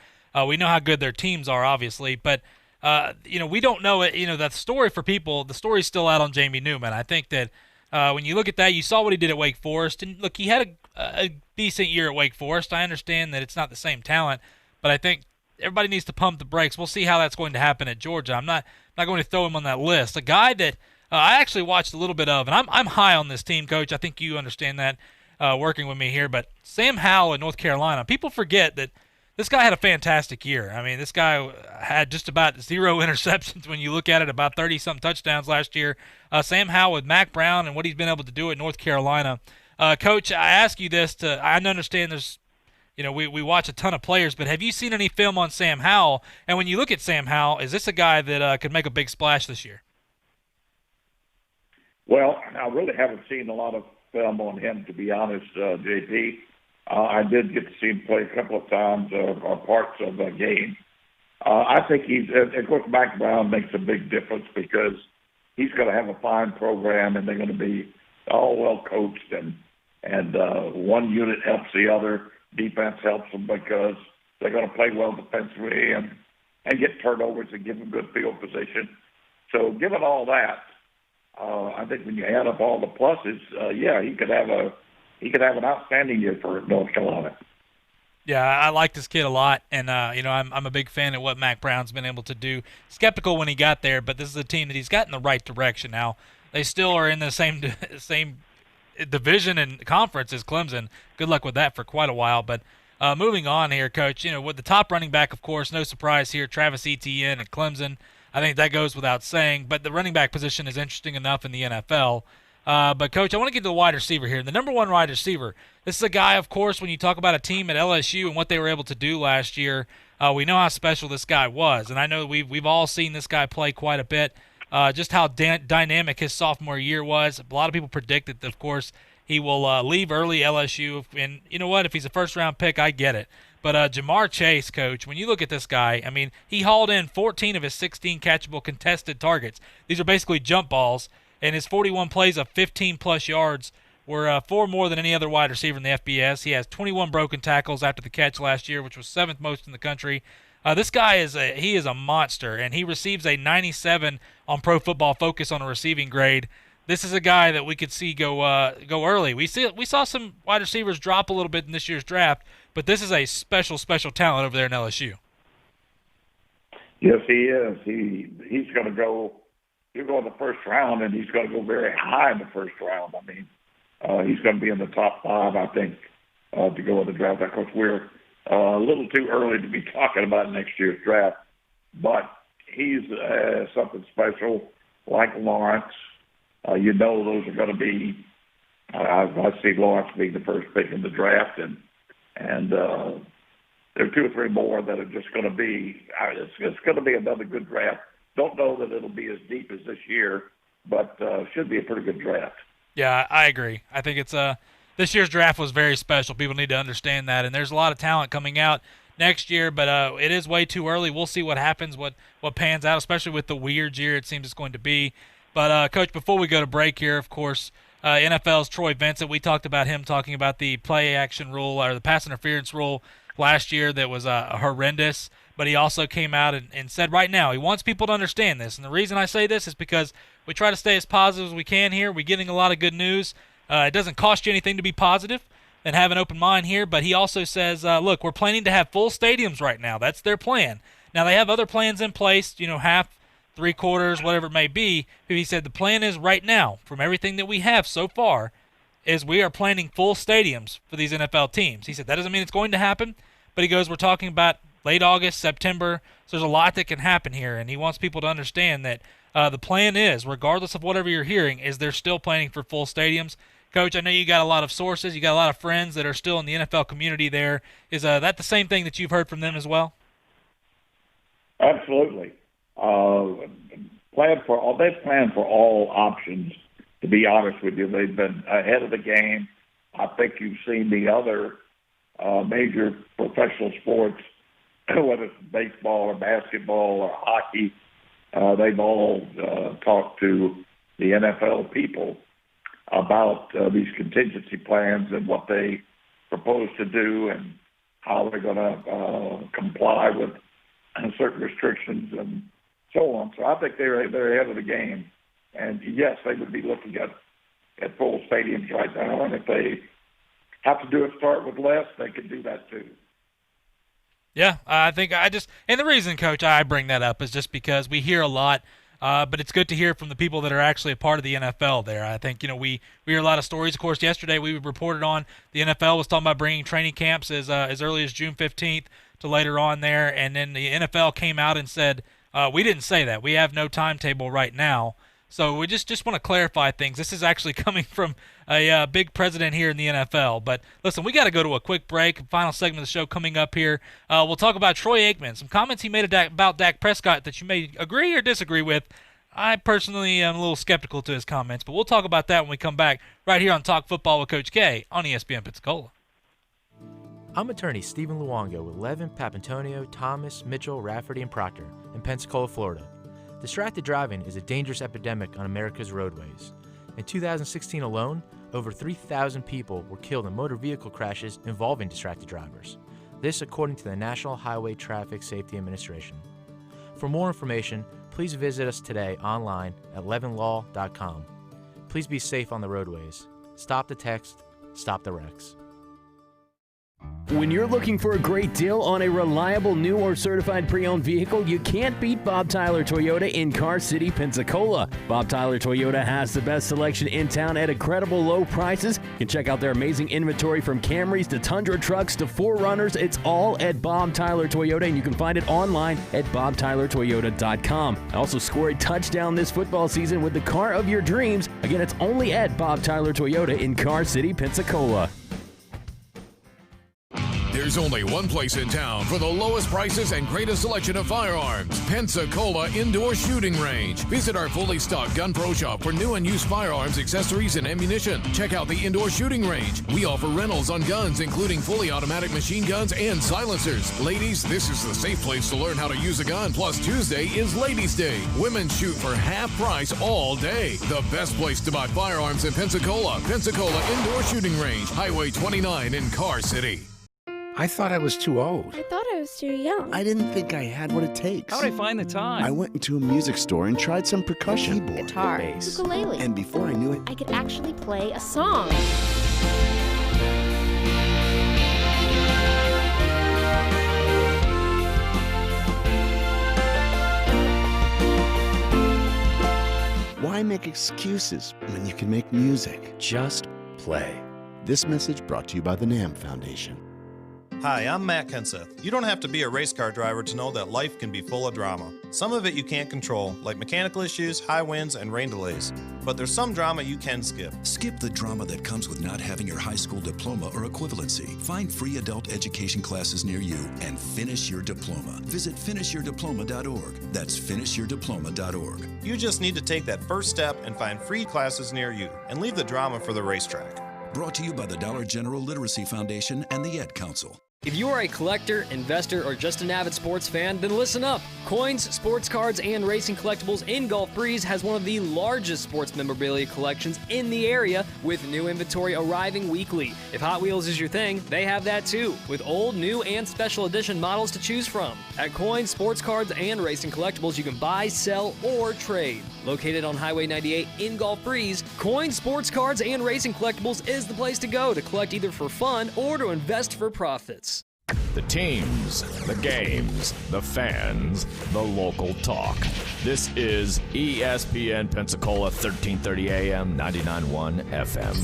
we know how good their teams are, obviously, but we don't know it. That story for people, the story's still out on Jamie Newman. I think that when you look at that, you saw what he did at Wake Forest, and look, he had a decent year at Wake Forest. I understand that it's not the same talent, but I think everybody needs to pump the brakes. We'll see how that's going to happen at Georgia. I'm not going to throw him on that list. A guy that I actually watched a little bit of, and I'm high on this team, Coach. I think you understand that working with me here. But Sam Howell in North Carolina, people forget that this guy had a fantastic year. I mean, this guy had just about 0 interceptions when you look at it, about 30-something touchdowns last year. Sam Howell with Mac Brown and what he's been able to do at North Carolina. Coach, I ask you this I understand there's, we watch a ton of players, but have you seen any film on Sam Howell? And when you look at Sam Howell, is this a guy that could make a big splash this year?
Well, I really haven't seen a lot of film on him, to be honest, JP. I did get to see him play a couple of times or parts of a game. I think of course, Mac Brown makes a big difference because he's going to have a fine program, and they're going to be all well coached, and one unit helps the other. Defense helps them because they're going to play well defensively and get turnovers and give them good field position. So, given all that, I think when you add up all the pluses, he could have an outstanding year for North Carolina.
Yeah, I like this kid a lot, and I'm a big fan of what Mac Brown's been able to do. Skeptical when he got there, but this is a team that he's got in the right direction now. They still are in the same division and conference as Clemson. Good luck with that for quite a while. But moving on here, Coach, with the top running back, of course, no surprise here, Travis Etienne at Clemson. I think that goes without saying. But the running back position is interesting enough in the NFL. But, Coach, I want to get to the wide receiver here. The number one wide receiver, this is a guy, of course, when you talk about a team at LSU and what they were able to do last year, we know how special this guy was. And I know we've all seen this guy play quite a bit, just how dynamic his sophomore year was. A lot of people predicted that, of course, he will leave early LSU. And you know what? If he's a first-round pick, I get it. But Jamar Chase, Coach, when you look at this guy, I mean, he hauled in 14 of his 16 catchable contested targets. These are basically jump balls. And his 41 plays of 15-plus yards were 4 more than any other wide receiver in the FBS. He has 21 broken tackles after the catch last year, which was 7th most in the country. This guy is a monster, and he receives a 97 on Pro Football Focus on a receiving grade. This is a guy that we could see go early. We saw some wide receivers drop a little bit in this year's draft, but this is a special talent over there in LSU.
Yes, he is. He's going to go. He'll go in the first round, and he's going to go very high in the first round. I mean, he's going to be in the top 5, I think, to go in the draft. Of course, we're a little too early to be talking about next year's draft, but he's something special, like Lawrence. Those are going to be. I see Lawrence being the first pick in the draft, and there are 2 or 3 more that are just going to be. It's going to be another good draft. Don't know that it'll be as deep as this year, but should be a pretty good draft.
Yeah, I agree. I think it's this year's draft was very special. People need to understand that, and there's a lot of talent coming out next year, but it is way too early. We'll see what happens, what pans out, especially with the weird year it seems it's going to be. But, Coach, before we go to break here, of course, NFL's Troy Vincent, we talked about him talking about the play action rule or the pass interference rule last year that was horrendous. But he also came out and said right now he wants people to understand this. And the reason I say this is because we try to stay as positive as we can here. We're getting a lot of good news. It doesn't cost you anything to be positive and have an open mind here. But he also says, look, we're planning to have full stadiums right now. That's their plan. Now, they have other plans in place, half, 3/4, whatever it may be. But he said the plan is right now, from everything that we have so far, is we are planning full stadiums for these NFL teams. He said that doesn't mean it's going to happen. But he goes, we're talking about late August, September, so there's a lot that can happen here, and he wants people to understand that the plan is, regardless of whatever you're hearing, is they're still planning for full stadiums. Coach, I know you got a lot of sources, you got a lot of friends that are still in the NFL community there. Is that the same thing that you've heard from them as well?
Absolutely. They plan for all options, to be honest with you. They've been ahead of the game. I think you've seen the other major professional sports, whether it's baseball or basketball or hockey, they've all talked to the NFL people about these contingency plans and what they propose to do and how they're going to comply with certain restrictions so on. So I think they're ahead of the game. And, yes, they would be looking at full stadiums right now. And if they have to start with less, they could do that too.
Yeah, I think and the reason, Coach, I bring that up is just because we hear a lot, but it's good to hear from the people that are actually a part of the NFL there. I think, we hear a lot of stories. Of course, yesterday we reported on the NFL was talking about bringing training camps as early as June 15th to later on there, and then the NFL came out and said, we didn't say that. We have no timetable right now. So we just want to clarify things. This is actually coming from a big president here in the NFL. But listen, we got to go to a quick break. Final segment of the show coming up here. We'll talk about Troy Aikman. Some comments he made about Dak Prescott that you may agree or disagree with. I personally am a little skeptical to his comments, but we'll talk about that when we come back right here on Talk Football with Coach K on ESPN Pensacola.
I'm attorney Stephen Luongo with Levin, Papantonio, Thomas, Mitchell, Rafferty, and Proctor in Pensacola, Florida. Distracted driving is a dangerous epidemic on America's roadways. In 2016 alone, over 3,000 people were killed in motor vehicle crashes involving distracted drivers. This according to the National Highway Traffic Safety Administration. For more information, please visit us today online at levinlaw.com. Please be safe on the roadways. Stop the text, stop the wrecks.
When you're looking for a great deal on a reliable new or certified pre-owned vehicle, you can't beat Bob Tyler Toyota in Car City, Pensacola. Bob Tyler Toyota has the best selection in town at incredible low prices. You can check out their amazing inventory from Camrys to Tundra trucks to 4Runners. It's all at Bob Tyler Toyota, and you can find it online at bobtylertoyota.com. Also score a touchdown this football season with the car of your dreams. Again, it's only at Bob Tyler Toyota in Car City, Pensacola.
There's only one place in town for the lowest prices and greatest selection of firearms. Pensacola Indoor Shooting Range. Visit our fully stocked Gun Pro Shop for new and used firearms, accessories, and ammunition. Check out the Indoor Shooting Range. We offer rentals on guns, including fully automatic machine guns and silencers. Ladies, this is the safe place to learn how to use a gun. Plus, Tuesday is Ladies' Day. Women shoot for half price all day. The best place to buy firearms in Pensacola. Pensacola Indoor Shooting Range. Highway 29 in Car City.
I thought I was too old.
I thought I was too young.
I didn't think I had what it takes.
How'd I find the time?
I went into a music store and tried some percussion. Keyboard,
guitar,
bass.
ukulele.
And before I knew it,
I could actually play a song.
Why make excuses when you can make music?
Just play.
This message brought to you by the NAM Foundation.
Hi, I'm Matt Kenseth. You don't have to be a race car driver to know that life can be full of drama. Some of it you can't control, like mechanical issues, high winds, and rain delays. But there's some drama you can skip.
Skip the drama that comes with not having your high school diploma or equivalency. Find free adult education classes near you and finish your diploma. Visit finishyourdiploma.org. That's finishyourdiploma.org.
You just need to take that first step and find free classes near you and leave the drama for the racetrack.
Brought to you by the Dollar General Literacy Foundation and the Ed Council.
If you are a collector, investor, or just an avid sports fan, then listen up. Coins, sports cards, and racing collectibles in Gulf Breeze has one of the largest sports memorabilia collections in the area, with new inventory arriving weekly. If Hot Wheels is your thing, they have that too, with old, new, and special edition models to choose from. At Coins, sports cards, and racing collectibles, you can buy, sell, or trade. Located on Highway 98 in Gulf Breeze, Coins, sports cards, and racing collectibles is the place to go to collect either for fun or to invest for profits.
The teams, the games, the fans, the local talk. This is ESPN Pensacola 1330 AM, 99.1 FM.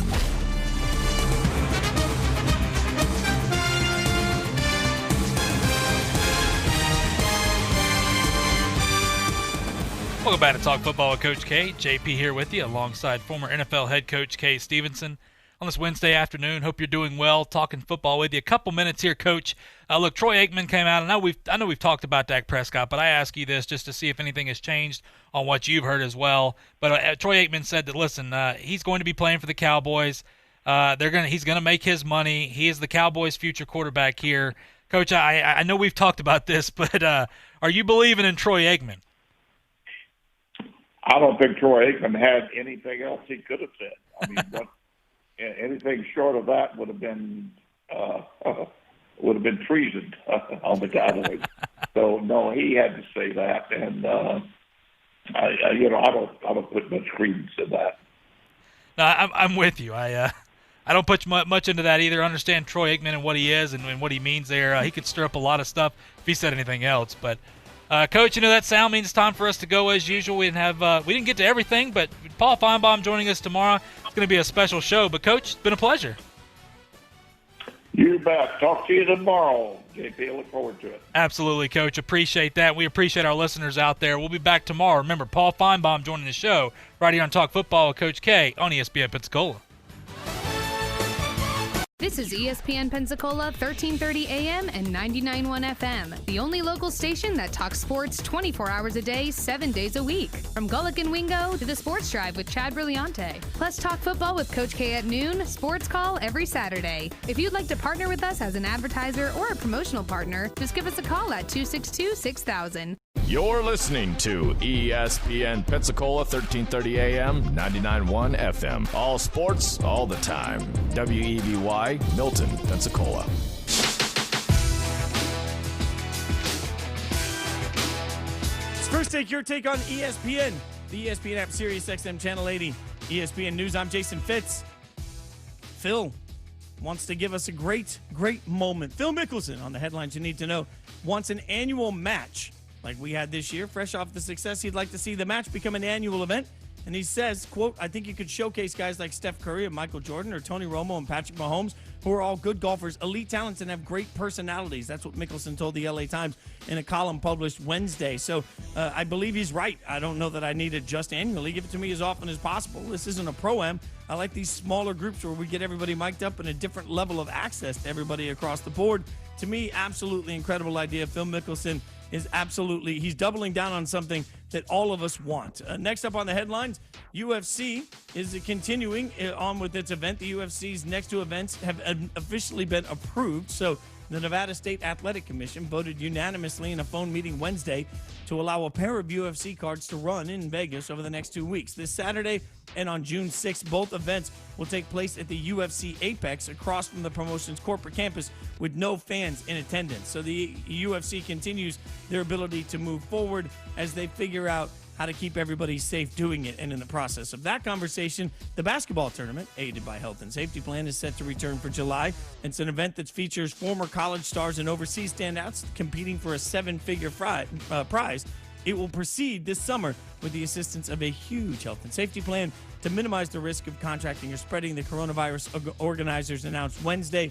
Welcome back to Talk Football with Coach K. JP here with you alongside former NFL head coach Kay Stevenson on this Wednesday afternoon. Hope you're doing well. Talking football with you. A couple minutes here, Coach. Look, Troy Aikman came out. I know we've talked about Dak Prescott, but I ask you this just to see if anything has changed on what you've heard as well. But Troy Aikman said that, listen, he's going to be playing for the Cowboys. He's going to make his money. He is the Cowboys' future quarterback here. Coach, I know we've talked about this, but are you believing in Troy Aikman?
I don't think Troy Aikman had anything else he could have said. I mean, anything short of that would have been treason on the Cowboys. So no, he had to say that, and I don't put much credence in that.
No, I'm with you. I don't put much into that either. I understand Troy Aikman and what he is and what he means there. He could stir up a lot of stuff if he said anything else. But, Coach, that sound means it's time for us to go as usual. We didn't get to everything, but Paul Feinbaum joining us tomorrow. It's going to be a special show. But, Coach, it's been a pleasure.
You bet. Talk to you tomorrow, JP. I look forward to it.
Absolutely, Coach. Appreciate that. We appreciate our listeners out there. We'll be back tomorrow. Remember, Paul Feinbaum joining the show right here on Talk Football with Coach K on ESPN Pensacola.
This is ESPN Pensacola, 1330 AM and 99.1 FM, the only local station that talks sports 24 hours a day, 7 days a week. From Gullick and Wingo to the Sports Drive with Chad Brillante. Plus talk football with Coach K at noon, Sports Call every Saturday. If you'd like to partner with us as an advertiser or a promotional partner, just give us a call at 262-6000.
You're listening to ESPN Pensacola, 1330 AM, 99.1 FM. All sports, all the time. WEBY, Milton, Pensacola.
First Take, your take on ESPN. The ESPN app, Sirius XM Channel 80. ESPN News, I'm Jason Fitz. Phil wants to give us a great moment. Phil Mickelson, on the headlines you need to know, wants an annual match like we had this year. Fresh off the success, he'd like to see the match become an annual event. And he says, quote, I think you could showcase guys like Steph Curry and Michael Jordan or Tony Romo and Patrick Mahomes, who are all good golfers, elite talents, and have great personalities. That's what Mickelson told the LA Times in a column published Wednesday. So I believe he's right. I don't know that I need it just annually. Give it to me as often as possible. This isn't a pro-am. I like these smaller groups where we get everybody mic'd up and a different level of access to everybody across the board. To me, absolutely incredible idea. Phil Mickelson is absolutely, he's doubling down on something that all of us want. Next up on the headlines, UFC is continuing on with its event. The UFC's next two events have officially been approved. So the Nevada State Athletic Commission voted unanimously in a phone meeting Wednesday to allow a pair of UFC cards to run in Vegas over the next 2 weeks. This Saturday and on June 6th, both events will take place at the UFC Apex across from the promotion's corporate campus with no fans in attendance. So the UFC continues their ability to move forward as they figure out how to keep everybody safe doing it. And in the process of that conversation, the basketball tournament, aided by Health and Safety Plan, is set to return for July. It's an event that features former college stars and overseas standouts competing for a seven-figure prize. It will proceed this summer with the assistance of a huge health and safety plan to minimize the risk of contracting or spreading the coronavirus, organizers announced Wednesday.